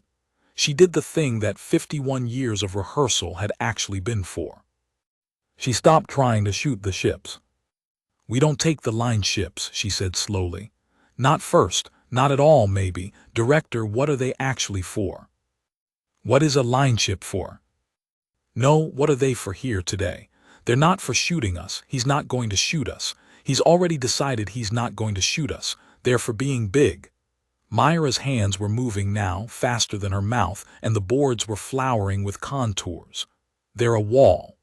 she did the thing that 51 years of rehearsal had actually been for. She stopped trying to shoot the ships. We don't take the line ships, she said slowly. Not first, not at all maybe. Director, what are they actually for? What is a line ship for? No, what are they for here today? They're not for shooting us. He's not going to shoot us. He's already decided he's not going to shoot us. They're for being big. Myra's hands were moving now, faster than her mouth, and the boards were flowering with contours. They're a wall.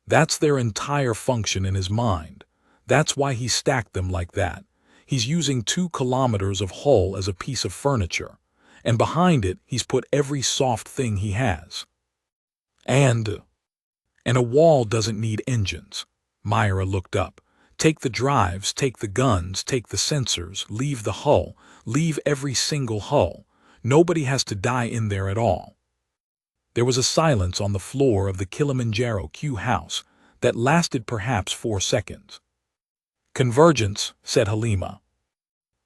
That's their entire function in his mind. That's why he stacked them like that. He's using 2 kilometers of hull as a piece of furniture, and behind it he's put every soft thing he has. And a wall doesn't need engines. Myra looked up. Take the drives, take the guns, take the sensors, leave the hull, leave every single hull. Nobody has to die in there at all. There was a silence on the floor of the Kilimanjaro Q house that lasted perhaps 4 seconds. Convergence, said Halima.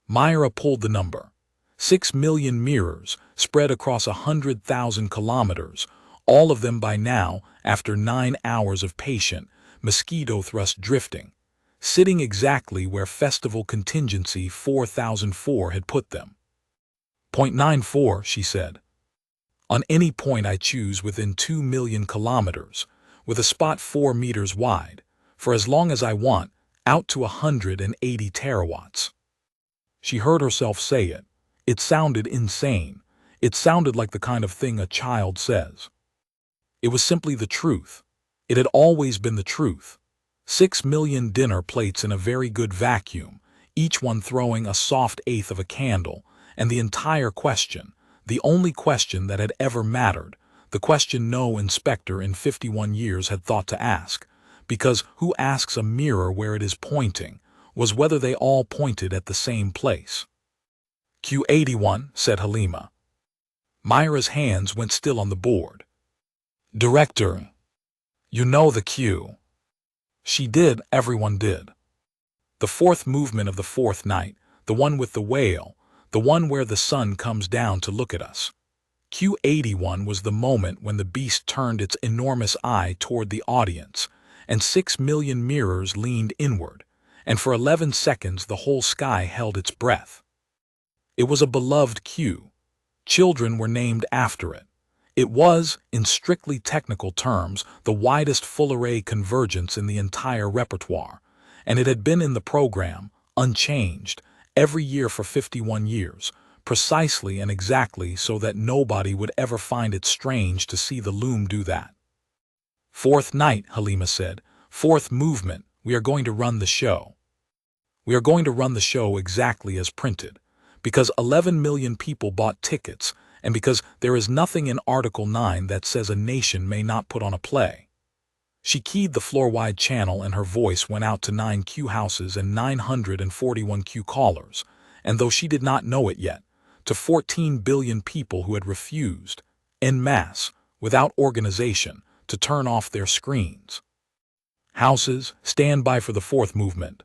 Myra pulled the number. 6 million mirrors spread across 100,000 kilometers, all of them by now, after 9 hours of patient, mosquito thrust drifting, sitting exactly where Festival Contingency 4004 had put them. 0.94, she said. On any point I choose within 2 million kilometers, with a spot 4 meters wide, for as long as I want, out to 180 terawatts. She heard herself say it. It sounded insane. It sounded like the kind of thing a child says. It was simply the truth. It had always been the truth. 6 million dinner plates in a very good vacuum, each one throwing a soft eighth of a candle, and the entire question, the only question that had ever mattered, the question no inspector in 51 years had thought to ask, because who asks a mirror where it is pointing, was whether they all pointed at the same place. Q81, said Halima. Myra's hands went still on the board. Director, you know the Q. She did, everyone did. The 4th movement of the 4th night, the one with the whale, the one where the sun comes down to look at us. Q81 was the moment when the beast turned its enormous eye toward the audience, and 6 million mirrors leaned inward, and for 11 seconds the whole sky held its breath. It was a beloved Q. Children were named after it. It was, in strictly technical terms, the widest full-array convergence in the entire repertoire, and it had been in the program, unchanged, every year for 51 years, precisely and exactly so that nobody would ever find it strange to see the loom do that. 4th night, Halima said. 4th movement, we are going to run the show. We are going to run the show exactly as printed, because 11 million people bought tickets, and because there is nothing in Article 9 that says a nation may not put on a play. She keyed the floor-wide channel and her voice went out to 9 Q houses and 941 Q callers, and though she did not know it yet, to 14 billion people who had refused, en masse, without organization, to turn off their screens. Houses, stand by for the fourth movement.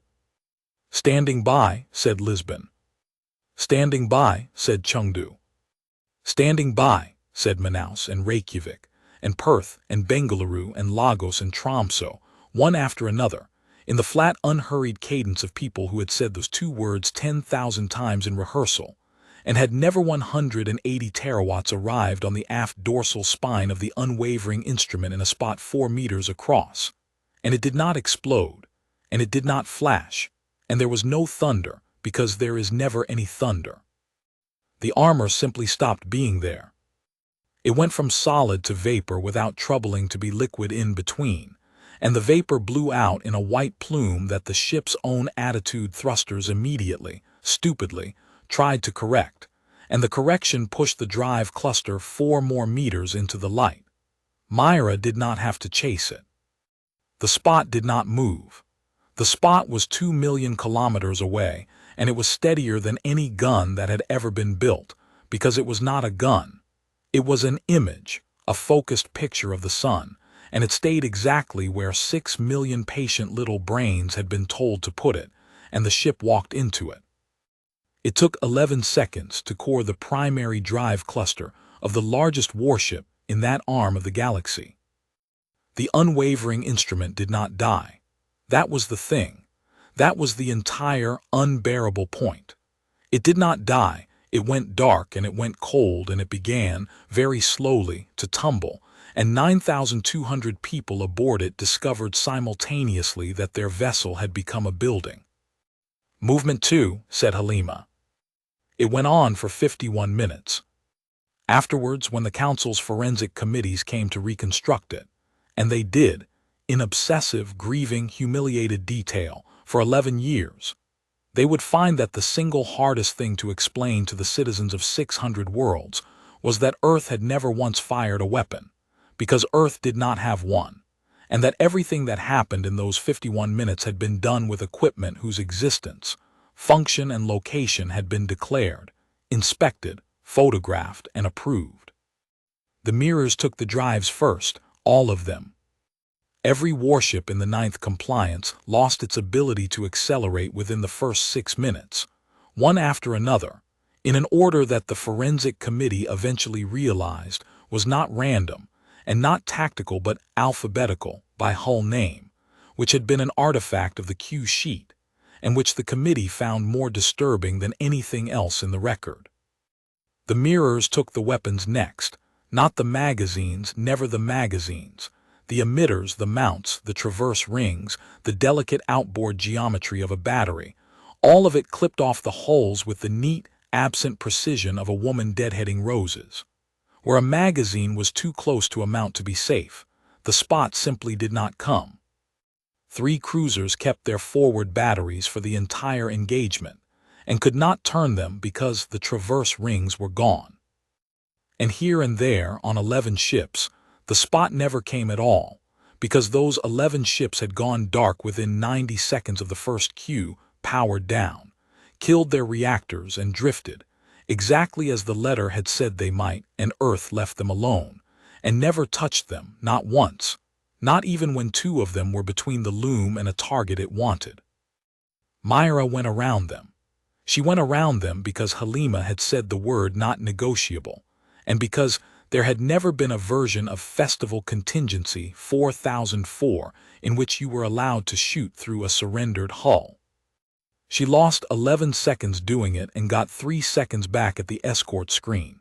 Standing by, said Lisbon. Standing by, said Chengdu. Standing by, said Manaus and Reykjavik, and Perth and Bengaluru and Lagos and Tromsø, one after another, in the flat, unhurried cadence of people who had said those two words 10,000 times in rehearsal, and had never 180 terawatts arrived on the aft dorsal spine of the unwavering instrument in a spot 4 meters across. And it did not explode, and it did not flash, and there was no thunder, because there is never any thunder. The armor simply stopped being there. It went from solid to vapor without troubling to be liquid in between, and the vapor blew out in a white plume that the ship's own attitude thrusters immediately, stupidly, tried to correct, and the correction pushed the drive cluster 4 more meters into the light. Myra did not have to chase it. The spot did not move. The spot was 2 million kilometers away, and it was steadier than any gun that had ever been built, because it was not a gun. It was an image, a focused picture of the sun, and it stayed exactly where 6 million patient little brains had been told to put it, and the ship walked into it. It took 11 seconds to core the primary drive cluster of the largest warship in that arm of the galaxy. The unwavering instrument did not die. That was the thing. That was the entire unbearable point. It did not die. It went dark and it went cold and it began, very slowly, to tumble, and 9,200 people aboard it discovered simultaneously that their vessel had become a building. Movement 2, said Halima. It went on for 51 minutes. Afterwards, when the Council's forensic committees came to reconstruct it, and they did, in obsessive, grieving, humiliated detail, for 11 years, they would find that the single hardest thing to explain to the citizens of 600 worlds was that Earth had never once fired a weapon, because Earth did not have one, and that everything that happened in those 51 minutes had been done with equipment whose existence, function, and location had been declared, inspected, photographed, and approved. The mirrors took the drives first, all of them. Every warship in the 9th compliance lost its ability to accelerate within the first 6 minutes, one after another, in an order that the forensic committee eventually realized was not random and not tactical but alphabetical by hull name, which had been an artifact of the Q sheet, and which the committee found more disturbing than anything else in the record. The mirrors took the weapons next, not the magazines, never the magazines, the emitters, the mounts, the traverse rings, the delicate outboard geometry of a battery, all of it clipped off the hulls with the neat, absent precision of a woman deadheading roses. Where a magazine was too close to a mount to be safe, the spot simply did not come. 3 cruisers kept their forward batteries for the entire engagement, and could not turn them because the traverse rings were gone. And here and there, on 11 ships, the spot never came at all, because those 11 ships had gone dark within 90 seconds of the first Q, powered down, killed their reactors and drifted, exactly as the letter had said they might, and Earth left them alone, and never touched them, not once, not even when 2 of them were between the loom and a target it wanted. Myra went around them. She went around them because Halima had said the word not negotiable, and because there had never been a version of Festival Contingency 4004 in which you were allowed to shoot through a surrendered hull. She lost 11 seconds doing it and got 3 seconds back at the escort screen.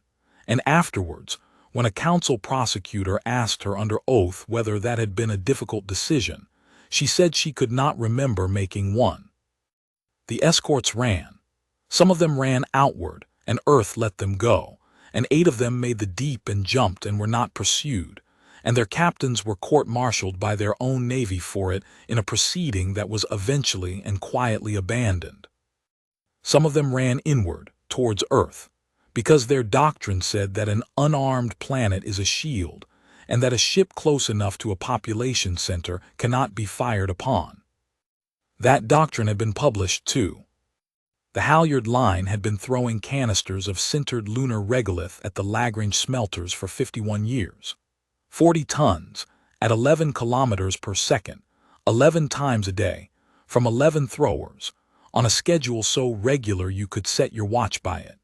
And afterwards, when a council prosecutor asked her under oath whether that had been a difficult decision, she said she could not remember making one. The escorts ran. Some of them ran outward, and Earth let them go, and 8 of them made the deep and jumped and were not pursued, and their captains were court-martialed by their own navy for it in a proceeding that was eventually and quietly abandoned. Some of them ran inward, towards Earth, because their doctrine said that an unarmed planet is a shield, and that a ship close enough to a population center cannot be fired upon. That doctrine had been published too. The halyard line had been throwing canisters of sintered lunar regolith at the Lagrange smelters for 51 years. 40 tons, at 11 kilometers per second, 11 times a day, from 11 throwers, on a schedule so regular you could set your watch by it.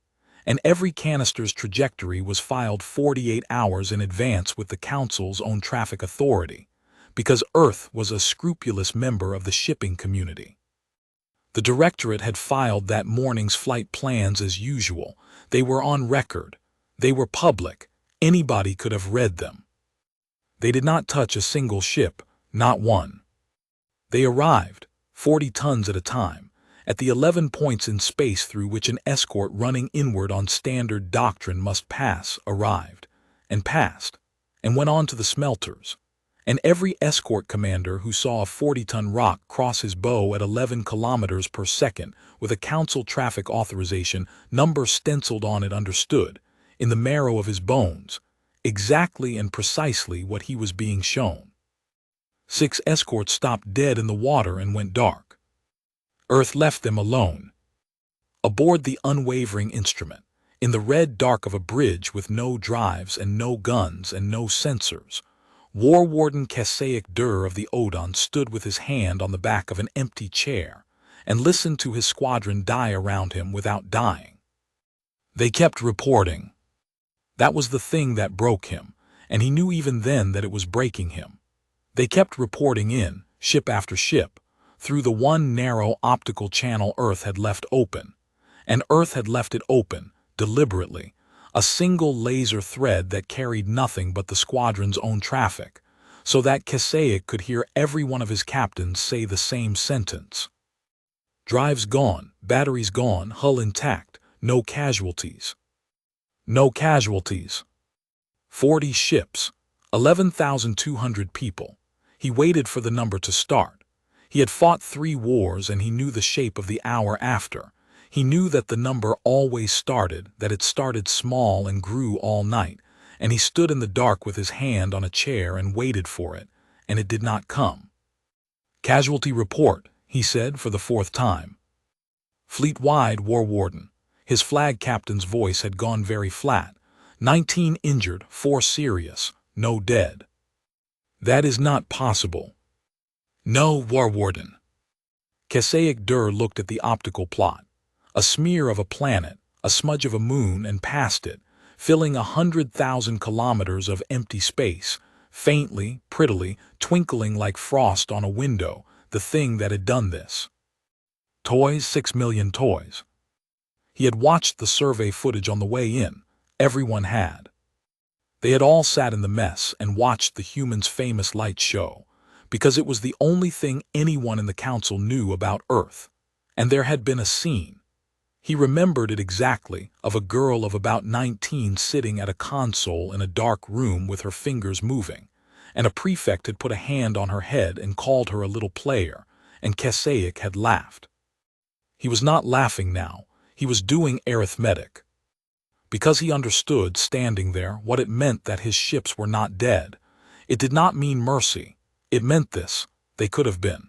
And every canister's trajectory was filed 48 hours in advance with the Council's own traffic authority, because Earth was a scrupulous member of the shipping community. The Directorate had filed that morning's flight plans as usual. They were on record. They were public. Anybody could have read them. They did not touch a single ship, not one. They arrived, 40 tons at a time, at the 11 points in space through which an escort running inward on standard doctrine must pass arrived, and passed, and went on to the smelters. And every escort commander who saw a 40-ton rock cross his bow at 11 kilometers per second with a Council traffic authorization number stenciled on it understood, in the marrow of his bones, exactly and precisely what he was being shown. 6 escorts stopped dead in the water and went dark. Earth left them alone. Aboard the unwavering instrument, in the red dark of a bridge with no drives and no guns and no sensors, War Warden Kasaic Dur of the Odon stood with his hand on the back of an empty chair and listened to his squadron die around him without dying. They kept reporting. That was the thing that broke him, and he knew even then that it was breaking him. They kept reporting in, ship after ship, through the one narrow optical channel Earth had left open, and Earth had left it open, deliberately, a single laser thread that carried nothing but the squadron's own traffic, so that Kasaic could hear every one of his captains say the same sentence. Drives gone, batteries gone, hull intact, no casualties. No casualties. 40 ships, 11,200 people. He waited for the number to start. He had fought 3 wars and he knew the shape of the hour after. He knew that the number always started, that it started small and grew all night, and he stood in the dark with his hand on a chair and waited for it, and it did not come. Casualty report, he said for the 4th time. Fleet-wide, War Warden. His flag captain's voice had gone very flat. 19 injured, 4 serious, no dead. That is not possible. No, War Warden. Kasaic Dur looked at the optical plot. A smear of a planet, a smudge of a moon, and past it, filling 100,000 kilometers of empty space, faintly, prettily, twinkling like frost on a window, the thing that had done this. Toys, 6 million toys. He had watched the survey footage on the way in. Everyone had. They had all sat in the mess and watched the humans' famous light show, because it was the only thing anyone in the Council knew about Earth. And there had been a scene. He remembered it exactly, of a girl of about 19 sitting at a console in a dark room with her fingers moving, and a prefect had put a hand on her head and called her a little player, and Kasaic had laughed. He was not laughing now. He was doing arithmetic. Because he understood, standing there, what it meant that his ships were not dead. It did not mean mercy. It meant this. They could have been.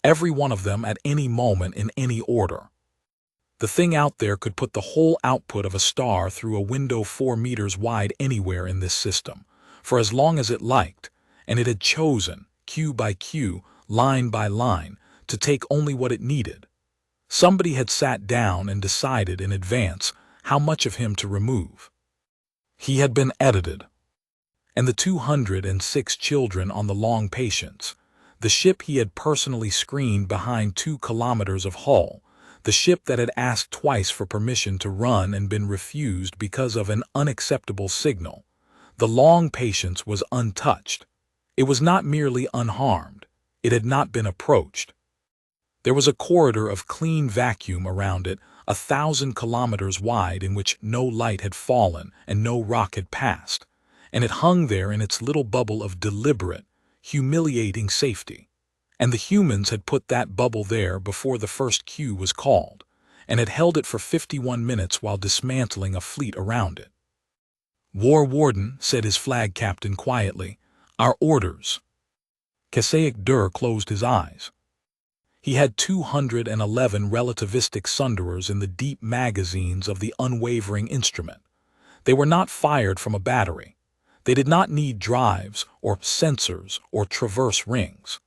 Every one of them at any moment in any order. The thing out there could put the whole output of a star through a window 4 meters wide anywhere in this system, for as long as it liked, and it had chosen, cue by cue, line by line, to take only what it needed. Somebody had sat down and decided in advance how much of him to remove. He had been edited. And the 206 children on the long patience, the ship he had personally screened behind 2 kilometers of hull, the ship that had asked twice for permission to run and been refused because of an unacceptable signal, the long patience was untouched. It was not merely unharmed. It had not been approached. There was a corridor of clean vacuum around it, 1,000 kilometers wide, in which no light had fallen and no rock had passed, and it hung there in its little bubble of deliberate, humiliating safety. And the humans had put that bubble there before the first cue was called, and had held it for 51 minutes while dismantling a fleet around it. War Warden, said his flag captain quietly. Our orders. Kasaic Dur closed his eyes. He had 211 relativistic sunderers in the deep magazines of the unwavering instrument. They were not fired from a battery. They did not need drives or sensors or traverse rings.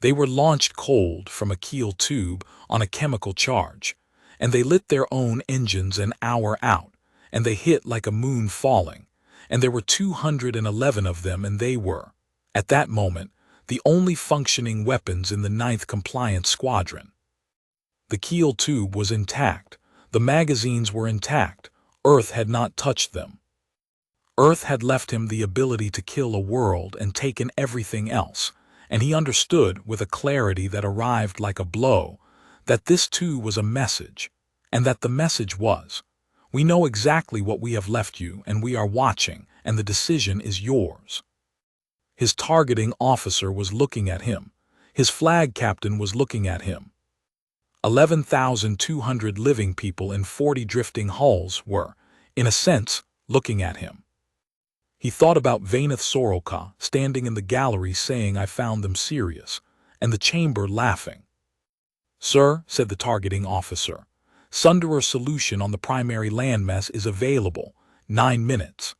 They were launched cold from a keel tube on a chemical charge, and they lit their own engines an hour out, and they hit like a moon falling, and there were 211 of them, and they were, at that moment, the only functioning weapons in the 9th Compliance Squadron. The keel tube was intact. The magazines were intact. Earth had not touched them. Earth had left him the ability to kill a world and taken everything else, and he understood with a clarity that arrived like a blow that this too was a message, and that the message was, we know exactly what we have left you, and we are watching, and the decision is yours. His targeting officer was looking at him. His flag captain was looking at him. 11,200 living people in 40 drifting hulls were, in a sense, looking at him. He thought about Vainath Soroka standing in the gallery saying, I found them serious, and the chamber laughing. Sir, said the targeting officer, Sunderer solution on the primary landmass is available. 9 minutes.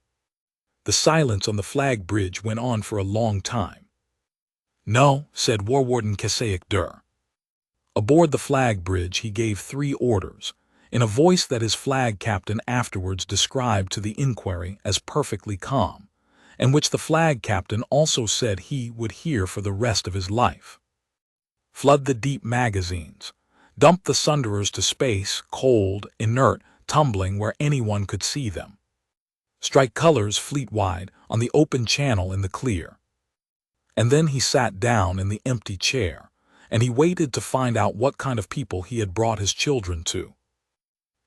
The silence on the flag bridge went on for a long time. No, said War Warden Kasaic Dur. Aboard the flag bridge he gave 3 orders, in a voice that his flag captain afterwards described to the inquiry as perfectly calm, and which the flag captain also said he would hear for the rest of his life. Flood the deep magazines. Dump the sunderers to space, cold, inert, tumbling where anyone could see them. Strike colors fleet-wide on the open channel in the clear. And then he sat down in the empty chair, and he waited to find out what kind of people he had brought his children to.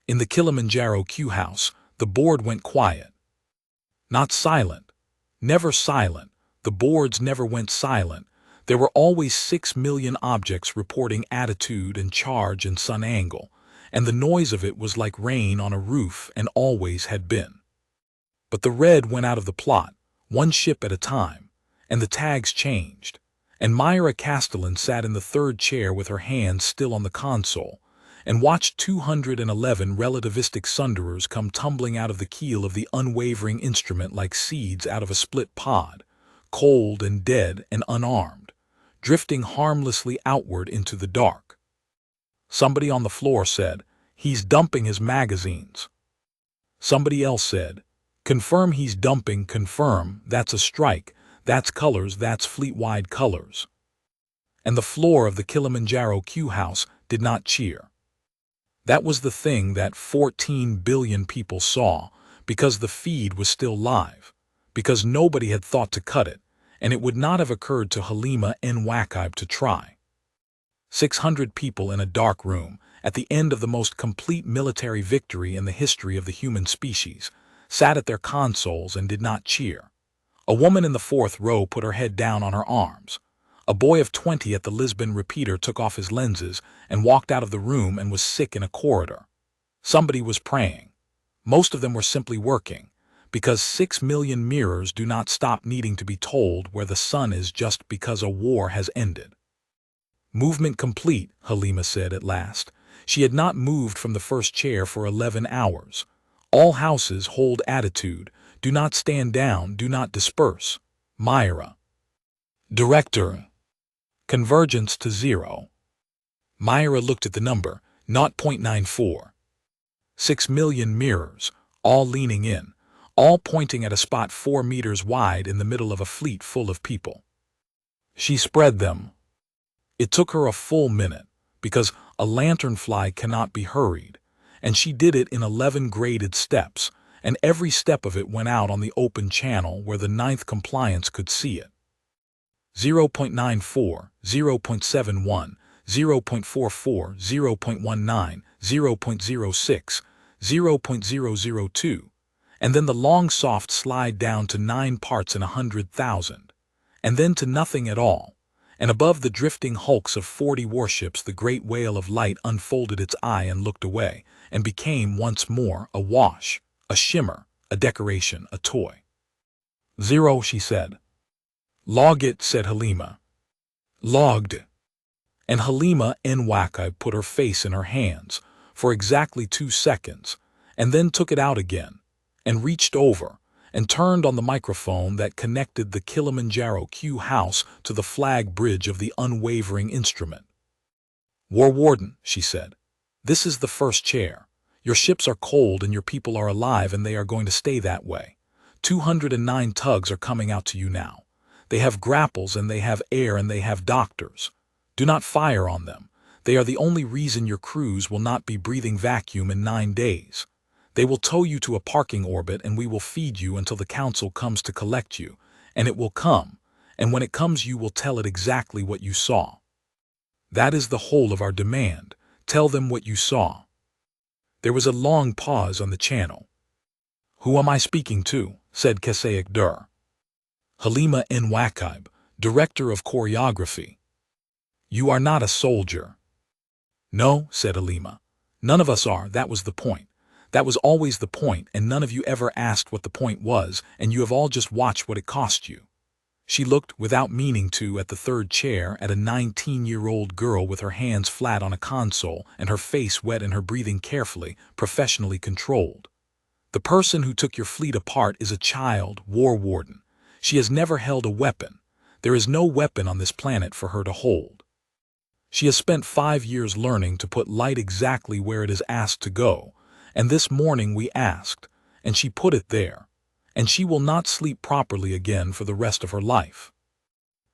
In the Kilimanjaro Q house, the board went quiet. Not silent. Never silent. The boards never went silent. There were always 6 million objects reporting attitude and charge and sun angle, and the noise of it was like rain on a roof and always had been. But the red went out of the plot, one ship at a time, and the tags changed, and Myra Castellan sat in the 3rd chair with her hands still on the console, and watched 211 relativistic sunderers come tumbling out of the keel of the unwavering instrument like seeds out of a split pod, cold and dead and unarmed, drifting harmlessly outward into the dark. Somebody on the floor said, he's dumping his magazines. Somebody else said, confirm he's dumping, confirm, that's a strike, that's colors, that's fleet-wide colors. And the floor of the Kilimanjaro Q house did not cheer. That was the thing that 14 billion people saw, because the feed was still live, because nobody had thought to cut it, and it would not have occurred to Halima N. Wakaib to try. 600 people in a dark room, at the end of the most complete military victory in the history of the human species, sat at their consoles and did not cheer. A woman in the 4th row put her head down on her arms. A boy of 20 at the Lisbon repeater took off his lenses and walked out of the room and was sick in a corridor. Somebody was praying. Most of them were simply working, because 6 million mirrors do not stop needing to be told where the sun is just because a war has ended. Movement complete, Halima said at last. She had not moved from the 1st chair for 11 hours. All houses hold attitude. Do not stand down, do not disperse. Myra. Director. Convergence to 0. Myra looked at the number, 0.94. 6 million mirrors, all leaning in, all pointing at a spot 4 meters wide in the middle of a fleet full of people. She spread them. It took her a full minute, because a lanternfly cannot be hurried, and she did it in 11 graded steps, and every step of it went out on the open channel where the 9th Compliance could see it. 0.94, 0.71, 0.44, 0.19, 0.06, 0.002, and then the long soft slide down to 9 parts in 100,000, and then to nothing at all, and above the drifting hulks of 40 warships the great whale of light unfolded its eye and looked away, and became once more a wash, a shimmer, a decoration, a toy. 0, she said. Log it, said Halima. Logged. And Halima Nwaka put her face in her hands for exactly 2 seconds, and then took it out again, and reached over, and turned on the microphone that connected the Kilimanjaro Q house to the flag bridge of the unwavering instrument. War Warden, she said, this is the first chair. Your ships are cold and your people are alive, and they are going to stay that way. 209 tugs are coming out to you now. They have grapples and they have air and they have doctors. Do not fire on them. They are the only reason your crews will not be breathing vacuum in 9 days. They will tow you to a parking orbit and we will feed you until the council comes to collect you, and it will come, and when it comes you will tell it exactly what you saw. That is the whole of our demand. Tell them what you saw. There was a long pause on the channel. Who am I speaking to? Said Kasaic Dur. Halima Nwaka, director of choreography. You are not a soldier. No, said Halima. None of us are, that was the point. That was always the point, and none of you ever asked what the point was, and you have all just watched what it cost you. She looked, without meaning to, at the third chair, at a 19-year-old girl with her hands flat on a console and her face wet and her breathing carefully, professionally controlled. The person who took your fleet apart is a child, War Warden. She has never held a weapon. There is no weapon on this planet for her to hold. She has spent 5 years learning to put light exactly where it is asked to go, and this morning we asked, and she put it there, and she will not sleep properly again for the rest of her life.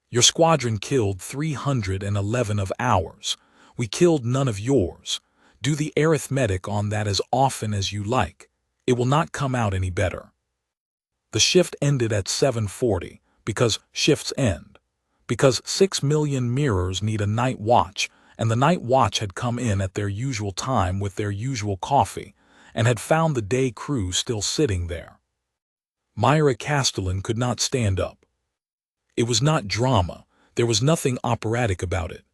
Your squadron killed 311 of ours. We killed none of yours. Do the arithmetic on that as often as you like. It will not come out any better. The shift ended at 7:40, because shifts end. Because 6 million mirrors need a night watch, and the night watch had come in at their usual time with their usual coffee, and had found the day crew still sitting there. Myra Castellan could not stand up. It was not drama. There was nothing operatic about it.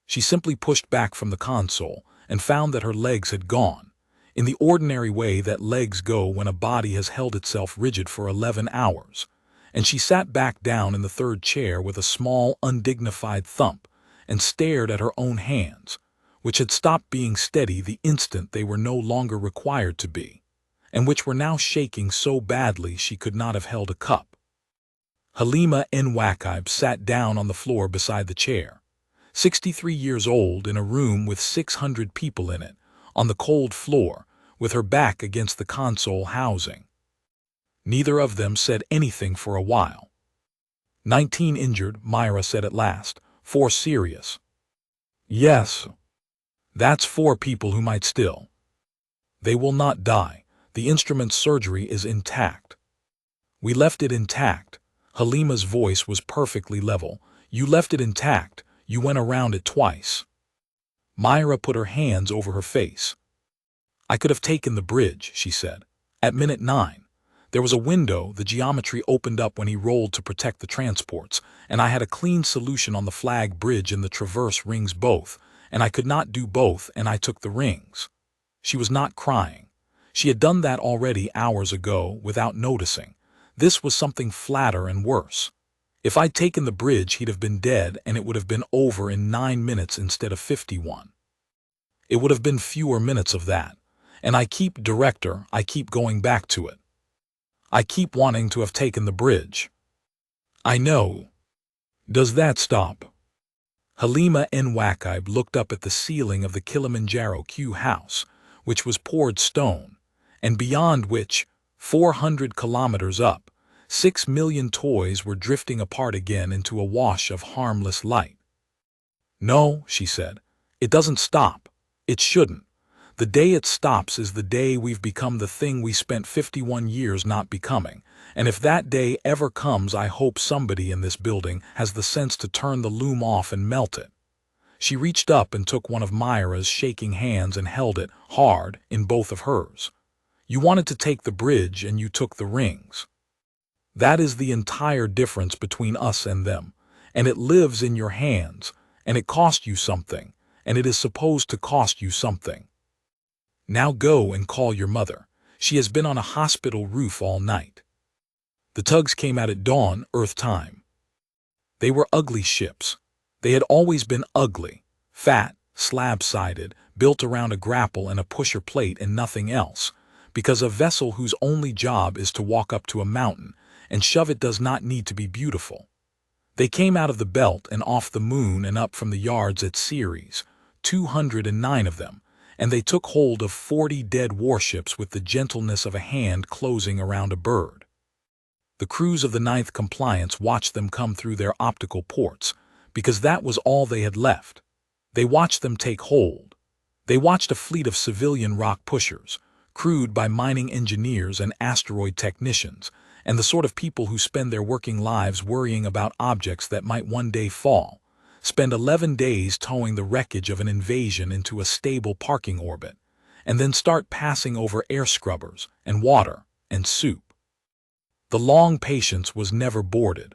She simply pushed back from the console and found that her legs had gone, in the ordinary way that legs go when a body has held itself rigid for 11 hours, and she sat back down in the third chair with a small, undignified thump and stared at her own hands, which had stopped being steady the instant they were no longer required to be, and which were now shaking so badly she could not have held a cup. Halima Nwaka sat down on the floor beside the chair, 63 years old, in a room with 600 people in it, on the cold floor, with her back against the console housing. Neither of them said anything for a while. 19 injured, Myra said at last. 4 serious. Yes. That's 4 people who might still. They will not die. The instrument's surgery is intact. We left it intact. Halima's voice was perfectly level. You left it intact. You went around it twice. Myra put her hands over her face. I could have taken the bridge, she said. At minute 9. There was a window, the geometry opened up when he rolled to protect the transports, and I had a clean solution on the flag bridge and the traverse rings both, and I could not do both, and I took the rings. She was not crying. She had done that already hours ago without noticing. This was something flatter and worse. If I'd taken the bridge, he'd have been dead, and it would have been over in 9 minutes instead of 51. It would have been fewer minutes of that. And I keep going back to it. I keep wanting to have taken the bridge. I know. Does that stop? Halima Nwaka looked up at the ceiling of the Kilimanjaro Q house, which was poured stone, and beyond which, 400 kilometers up, 6 million toys were drifting apart again into a wash of harmless light. No, she said, it doesn't stop. It shouldn't. The day it stops is the day we've become the thing we spent 51 years not becoming, and if that day ever comes, I hope somebody in this building has the sense to turn the loom off and melt it. She reached up and took one of Myra's shaking hands and held it hard in both of hers. You wanted to take the bridge and you took the rings. That is the entire difference between us and them, and it lives in your hands, and it cost you something, and it is supposed to cost you something. Now go and call your mother. She has been on a hospital roof all night. The tugs came out at dawn, Earth time. They were ugly ships. They had always been ugly, fat, slab-sided, built around a grapple and a pusher plate and nothing else, because a vessel whose only job is to walk up to a mountain and shove it does not need to be beautiful. They came out of the belt and off the moon and up from the yards at Ceres, 209 of them, and they took hold of 40 dead warships with the gentleness of a hand closing around a bird. The crews of the 9th Compliance watched them come through their optical ports, because that was all they had left. They watched them take hold. They watched a fleet of civilian rock pushers, crewed by mining engineers and asteroid technicians, and the sort of people who spend their working lives worrying about objects that might one day fall, spend 11 days towing the wreckage of an invasion into a stable parking orbit, and then start passing over air scrubbers and water and soup. The long patience was never boarded.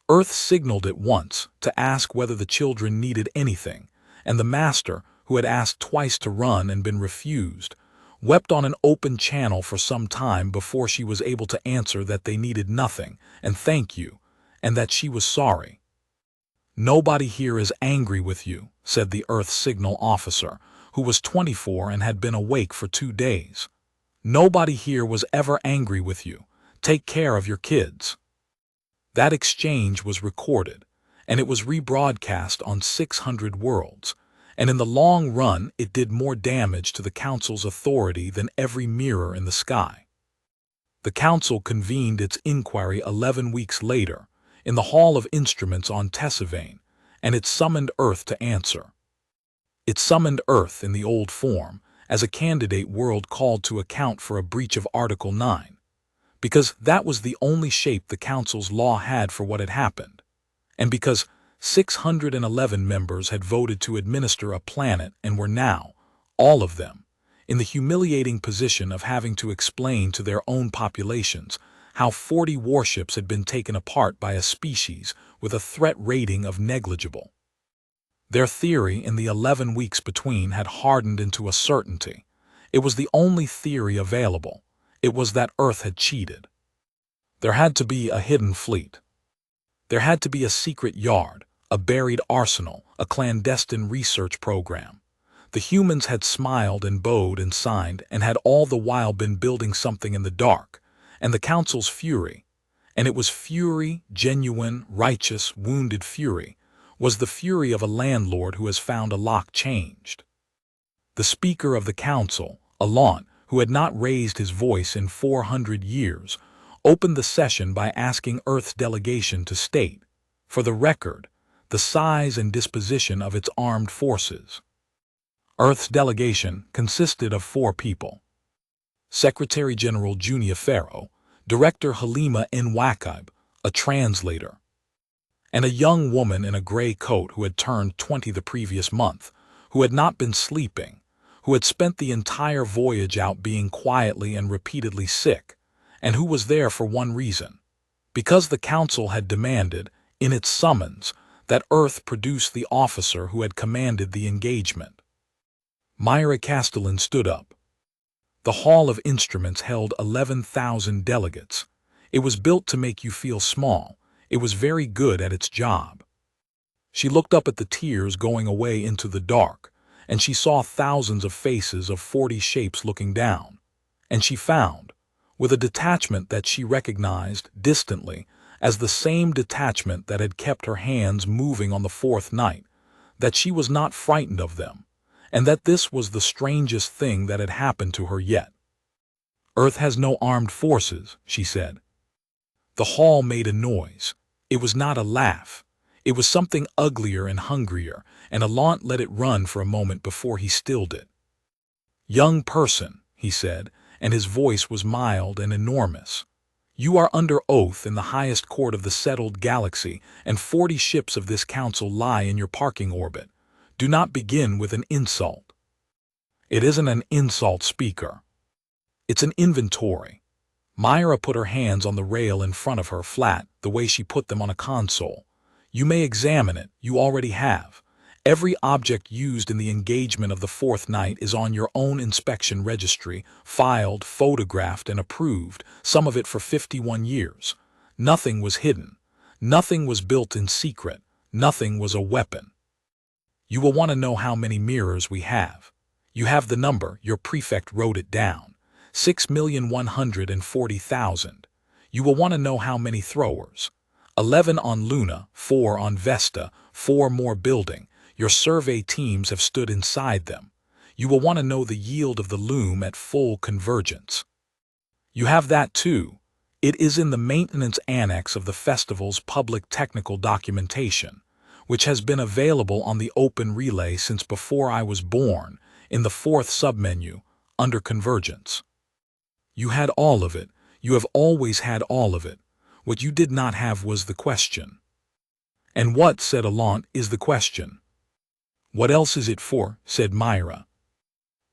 Earth signaled it once to ask whether the children needed anything, and the master, who had asked twice to run and been refused, wept on an open channel for some time before she was able to answer that they needed nothing, and thank you, and that she was sorry. "Nobody here is angry with you," said the Earth signal officer, who was 24 and had been awake for 2 days. "Nobody here was ever angry with you. Take care of your kids." That exchange was recorded, and it was rebroadcast on 600 worlds, and in the long run it did more damage to the Council's authority than every mirror in the sky. The Council convened its inquiry 11 weeks later, in the Hall of Instruments on Tessavane, and it summoned Earth to answer. It summoned Earth in the old form, as a candidate world called to account for a breach of Article 9, because that was the only shape the Council's law had for what had happened, and because 611 members had voted to administer a planet and were now, all of them, in the humiliating position of having to explain to their own populations how 40 warships had been taken apart by a species with a threat rating of negligible. Their theory in the 11 weeks between had hardened into a certainty. It was the only theory available. It was that Earth had cheated. There had to be a hidden fleet. There had to be a secret yard, a buried arsenal, a clandestine research program. The humans had smiled and bowed and signed and had all the while been building something in the dark, and the Council's fury, and it was fury, genuine, righteous, wounded fury, was the fury of a landlord who has found a lock changed. The Speaker of the Council, Alon, who had not raised his voice in 400 years, opened the session by asking Earth's delegation to state, for the record, the size and disposition of its armed forces. Earth's delegation consisted of 4 people: Secretary General Junia Farrow, Director Halima Nwakib, a translator, and a young woman in a gray coat who had turned 20 the previous month, who had not been sleeping, who had spent the entire voyage out being quietly and repeatedly sick, and who was there for one reason, because the Council had demanded, in its summons, that Earth produce the officer who had commanded the engagement. Myra Castellan stood up. The Hall of Instruments held 11,000 delegates. It was built to make you feel small. It was very good at its job. She looked up at the tears going away into the dark, and she saw thousands of faces of 40 shapes looking down, and she found, with a detachment that she recognized distantly as the same detachment that had kept her hands moving on the 4th night, that she was not frightened of them, and that this was the strangest thing that had happened to her yet. "Earth has no armed forces," she said. The hall made a noise. It was not a laugh. It was something uglier and hungrier, and Alon let it run for a moment before he stilled it. "Young person," he said, and his voice was mild and enormous, "you are under oath in the highest court of the settled galaxy, and 40 ships of this council lie in your parking orbit. Do not begin with an insult." "It isn't an insult, Speaker. It's an inventory." Myra put her hands on the rail in front of her flat, the way she put them on a console. "You may examine it, you already have. Every object used in the engagement of the fourth night is on your own inspection registry, filed, photographed, and approved, some of it for 51 years. Nothing was hidden. Nothing was built in secret. Nothing was a weapon. You will want to know how many mirrors we have. You have the number, your prefect wrote it down. 6,140,000. You will want to know how many throwers. 11 on Luna, 4 on Vesta, 4 more building. Your survey teams have stood inside them. You will want to know the yield of the loom at full convergence. You have that too. It is in the maintenance annex of the festival's public technical documentation, which has been available on the open relay since before I was born, in the fourth submenu, under convergence. You had all of it. You have always had all of it. What you did not have was the question. And what, said Allant, is the question? What else is it for, said Myra.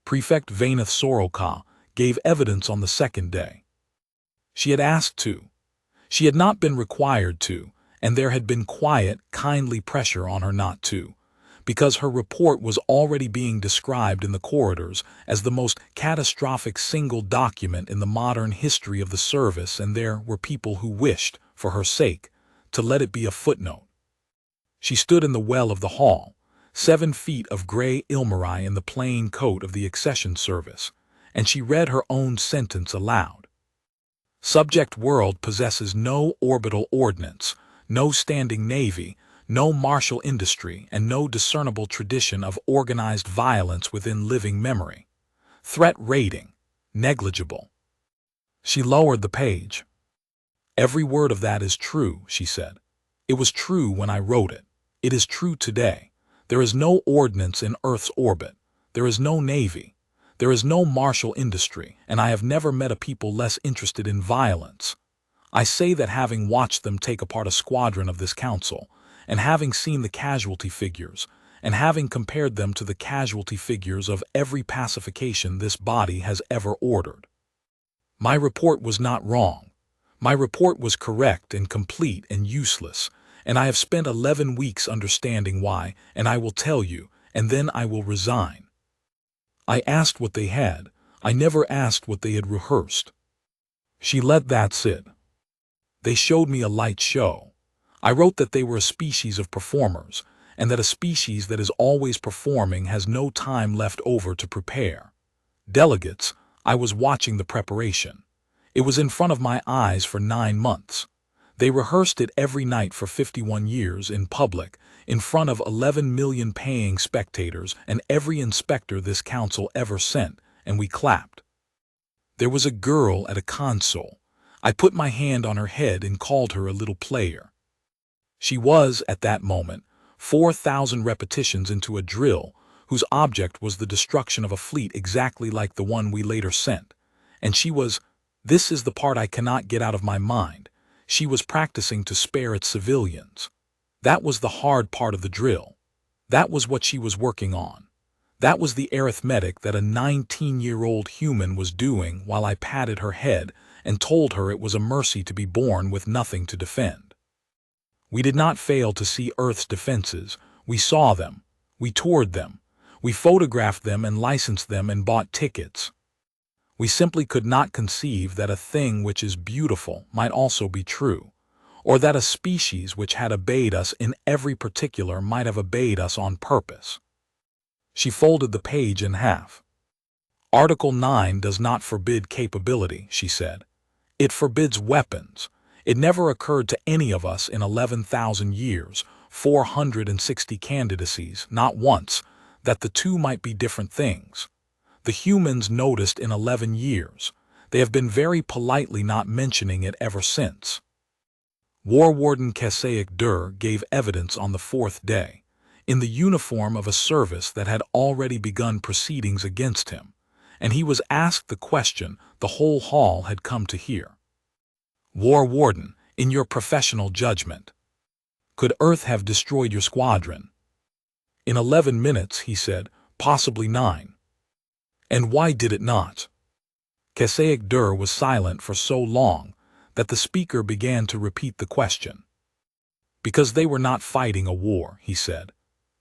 Prefect Vainath Soroka gave evidence on the second day. She had asked to. She had not been required to, and there had been quiet, kindly pressure on her not to, because her report was already being described in the corridors as the most catastrophic single document in the modern history of the service, and there were people who wished, for her sake, to let it be a footnote. She stood in the well of the hall, 7 feet of gray Ilmarai in the plain coat of the accession service, and she read her own sentence aloud. Subject world possesses no orbital ordnance, no standing navy, no martial industry, and no discernible tradition of organized violence within living memory. Threat rating, negligible. She lowered the page. Every word of that is true, she said. It was true when I wrote it. It is true today. There is no ordnance in Earth's orbit. There is no navy. There is no martial industry, and I have never met a people less interested in violence. I say that having watched them take apart a squadron of this council, and having seen the casualty figures, and having compared them to the casualty figures of every pacification this body has ever ordered. My report was not wrong. My report was correct and complete and useless, and I have spent 11 weeks understanding why, and I will tell you, and then I will resign. I asked what they had. I never asked what they had rehearsed. She let that sit. They showed me a light show. I wrote that they were a species of performers, and that a species that is always performing has no time left over to prepare. Delegates, I was watching the preparation. It was in front of my eyes for 9 months. They rehearsed it every night for 51 years in public, in front of 11 million paying spectators and every inspector this council ever sent, and we clapped. There was a girl at a console. I put my hand on her head and called her a little player. She was, at that moment, 4,000 repetitions into a drill whose object was the destruction of a fleet exactly like the one we later sent. And she was, this is the part I cannot get out of my mind, she was practicing to spare its civilians. That was the hard part of the drill. That was what she was working on. That was the arithmetic that a 19-year-old human was doing while I patted her head and told her it was a mercy to be born with nothing to defend. We did not fail to see Earth's defenses. We saw them. We toured them. We photographed them and licensed them and bought tickets. We simply could not conceive that a thing which is beautiful might also be true, or that a species which had obeyed us in every particular might have obeyed us on purpose. She folded the page in half. Article 9 does not forbid capability, she said. It forbids weapons. It never occurred to any of us in 11,000 years, 460 candidacies, not once, that the two might be different things. The humans noticed in 11 years. They have been very politely not mentioning it ever since. War Warden Kasaic Dur gave evidence on the 4th day, in the uniform of a service that had already begun proceedings against him, and he was asked the question the whole hall had come to hear. War Warden, in your professional judgment, could Earth have destroyed your squadron? In 11 minutes, he said, possibly 9. And why did it not? Kasaic Dur was silent for so long that the speaker began to repeat the question. Because they were not fighting a war, he said.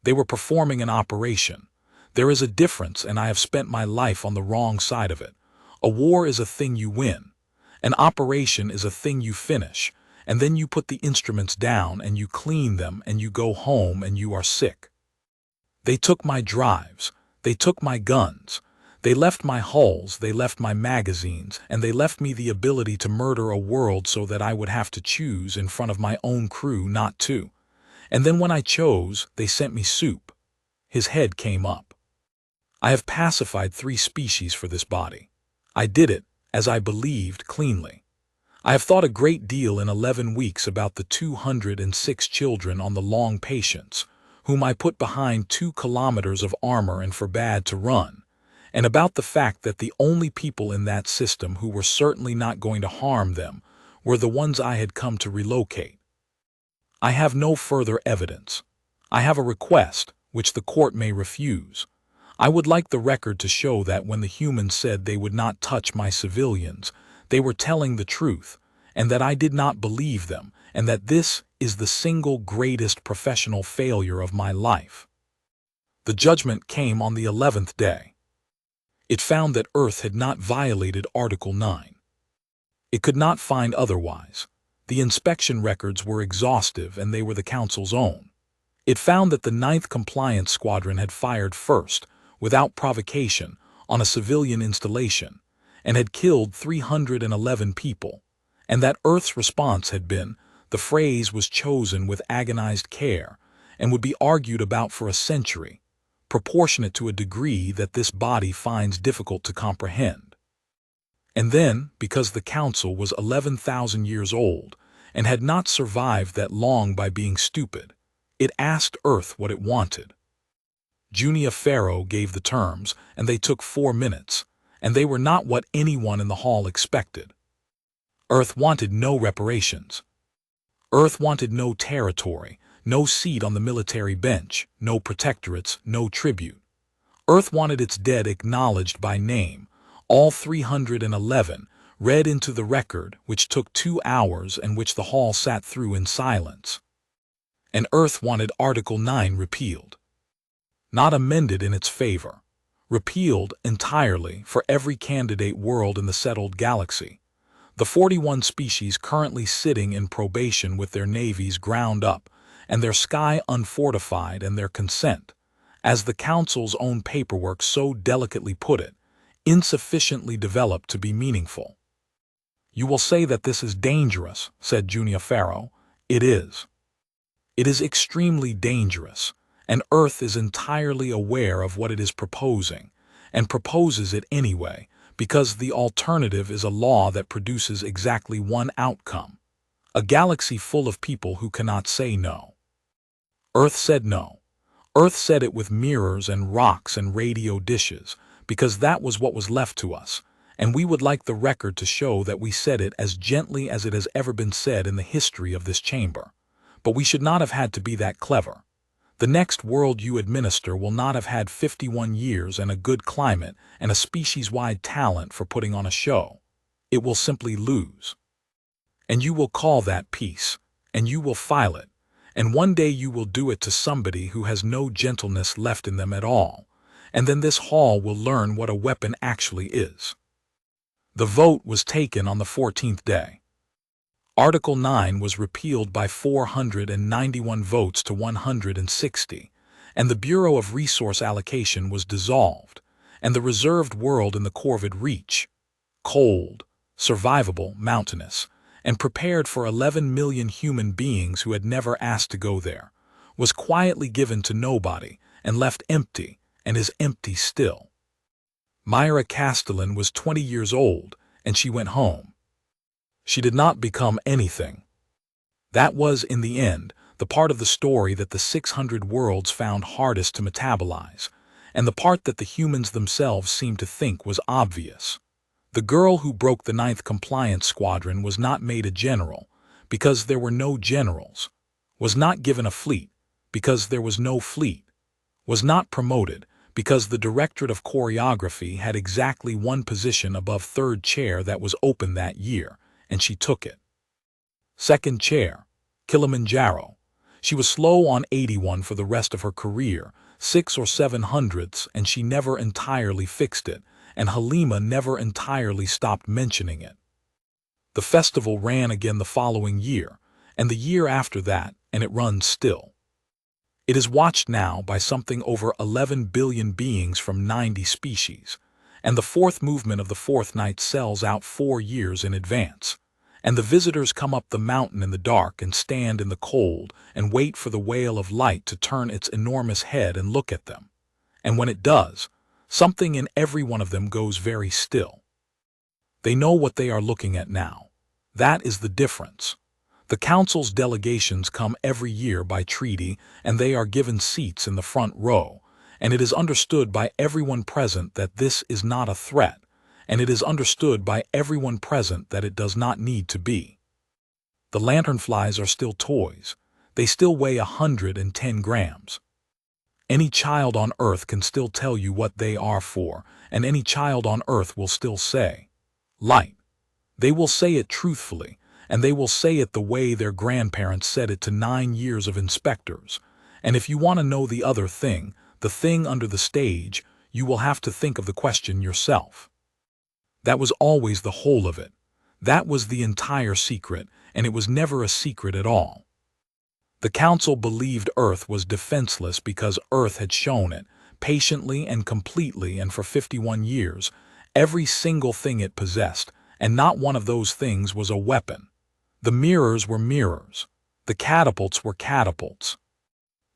They were performing an operation. There is a difference, and I have spent my life on the wrong side of it. A war is a thing you win. An operation is a thing you finish, and then you put the instruments down and you clean them and you go home and you are sick. They took my drives. They took my guns. They left my hulls, they left my magazines, and they left me the ability to murder a world so that I would have to choose in front of my own crew not to. And then when I chose, they sent me soup. His head came up. I have pacified 3 species for this body. I did it, as I believed, cleanly. I have thought a great deal in 11 weeks about the 206 children on the long patience, whom I put behind 2 kilometers of armor and forbade to run, and about the fact that the only people in that system who were certainly not going to harm them were the ones I had come to relocate. I have no further evidence. I have a request, which the court may refuse. I would like the record to show that when the humans said they would not touch my civilians, they were telling the truth, and that I did not believe them, and that this is the single greatest professional failure of my life. The judgment came on the 11th day. It found that Earth had not violated Article 9. It could not find otherwise. The inspection records were exhaustive and they were the Council's own. It found that the 9th Compliance Squadron had fired first, without provocation, on a civilian installation, and had killed 311 people, and that Earth's response had been, the phrase was chosen with agonized care, and would be argued about for a century, proportionate to a degree that this body finds difficult to comprehend. And then, because the Council was 11,000 years old, and had not survived that long by being stupid, it asked Earth what it wanted. Junia Pharaoh gave the terms, and they took 4 minutes, and they were not what anyone in the hall expected. Earth wanted no reparations. Earth wanted no territory, no seat on the military bench, no protectorates, no tribute. Earth wanted its dead acknowledged by name, all 311, read into the record, which took 2 hours and which the hall sat through in silence. And Earth wanted Article 9 repealed. Not amended in its favor. Repealed entirely for every candidate world in the settled galaxy. The 41 species currently sitting in probation with their navies ground up, and their sky unfortified, and their consent, as the Council's own paperwork so delicately put it, insufficiently developed to be meaningful. You will say that this is dangerous, said Junia Pharaoh. It is. It is extremely dangerous, and Earth is entirely aware of what it is proposing, and proposes it anyway, because the alternative is a law that produces exactly one outcome: a galaxy full of people who cannot say no. Earth said no. Earth said it with mirrors and rocks and radio dishes, because that was what was left to us, and we would like the record to show that we said it as gently as it has ever been said in the history of this chamber. But we should not have had to be that clever. The next world you administer will not have had 51 years and a good climate and a species-wide talent for putting on a show. It will simply lose. And you will call that peace, and you will file it, and one day you will do it to somebody who has no gentleness left in them at all, and then this hall will learn what a weapon actually is. The vote was taken on the 14th day. Article 9 was repealed by 491 votes to 160, and the Bureau of Resource Allocation was dissolved, and the reserved world in the Corvid Reach, cold, survivable, mountainous, and prepared for 11 million human beings who had never asked to go there, was quietly given to nobody and left empty, and is empty still. Myra Castellan was 20 years old, and she went home. She did not become anything. That was, in the end, the part of the story that the 600 worlds found hardest to metabolize, and the part that the humans themselves seemed to think was obvious. The girl who broke the 9th Compliance Squadron was not made a general, because there were no generals, was not given a fleet, because there was no fleet, was not promoted, because the Directorate of Choreography had exactly one position above 3rd chair that was open that year, and she took it. 2nd chair, Kilimanjaro. She was slow on 81 for the rest of her career, 6 or 7 hundredths, and she never entirely fixed it, and Halima never entirely stopped mentioning it. The festival ran again the following year, and the year after that, and it runs still. It is watched now by something over 11 billion beings from 90 species, and the fourth movement of the fourth night sells out 4 years in advance, and the visitors come up the mountain in the dark and stand in the cold and wait for the whale of light to turn its enormous head and look at them. And when it does, something in every one of them goes very still. They know what they are looking at now. That is the difference. The Council's delegations come every year by treaty, and they are given seats in the front row, and it is understood by everyone present that this is not a threat, and it is understood by everyone present that it does not need to be. The lanternflies are still toys. They still weigh 110 grams. Any child on Earth can still tell you what they are for, and any child on Earth will still say, light. They will say it truthfully, and they will say it the way their grandparents said it to 9 years of inspectors. And if you want to know the other thing, the thing under the stage, you will have to think of the question yourself. That was always the whole of it. That was the entire secret, and it was never a secret at all. The Council believed Earth was defenseless because Earth had shown it, patiently and completely and for 51 years, every single thing it possessed, and not one of those things was a weapon. The mirrors were mirrors. The catapults were catapults.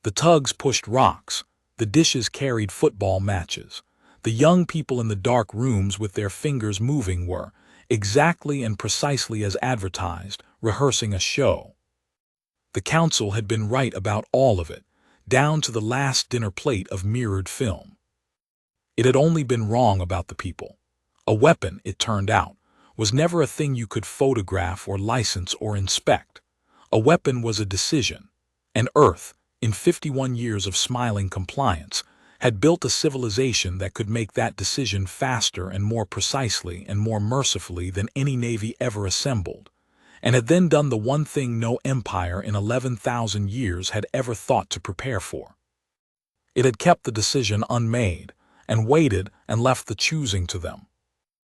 The tugs pushed rocks. The dishes carried football matches. The young people in the dark rooms with their fingers moving were, exactly and precisely as advertised, rehearsing a show. The Council had been right about all of it, down to the last dinner plate of mirrored film. It had only been wrong about the people. A weapon, it turned out, was never a thing you could photograph or license or inspect. A weapon was a decision, and Earth, in 51 years of smiling compliance, had built a civilization that could make that decision faster and more precisely and more mercifully than any navy ever assembled, and had then done the one thing no empire in 11,000 years had ever thought to prepare for. It had kept the decision unmade, and waited and left the choosing to them.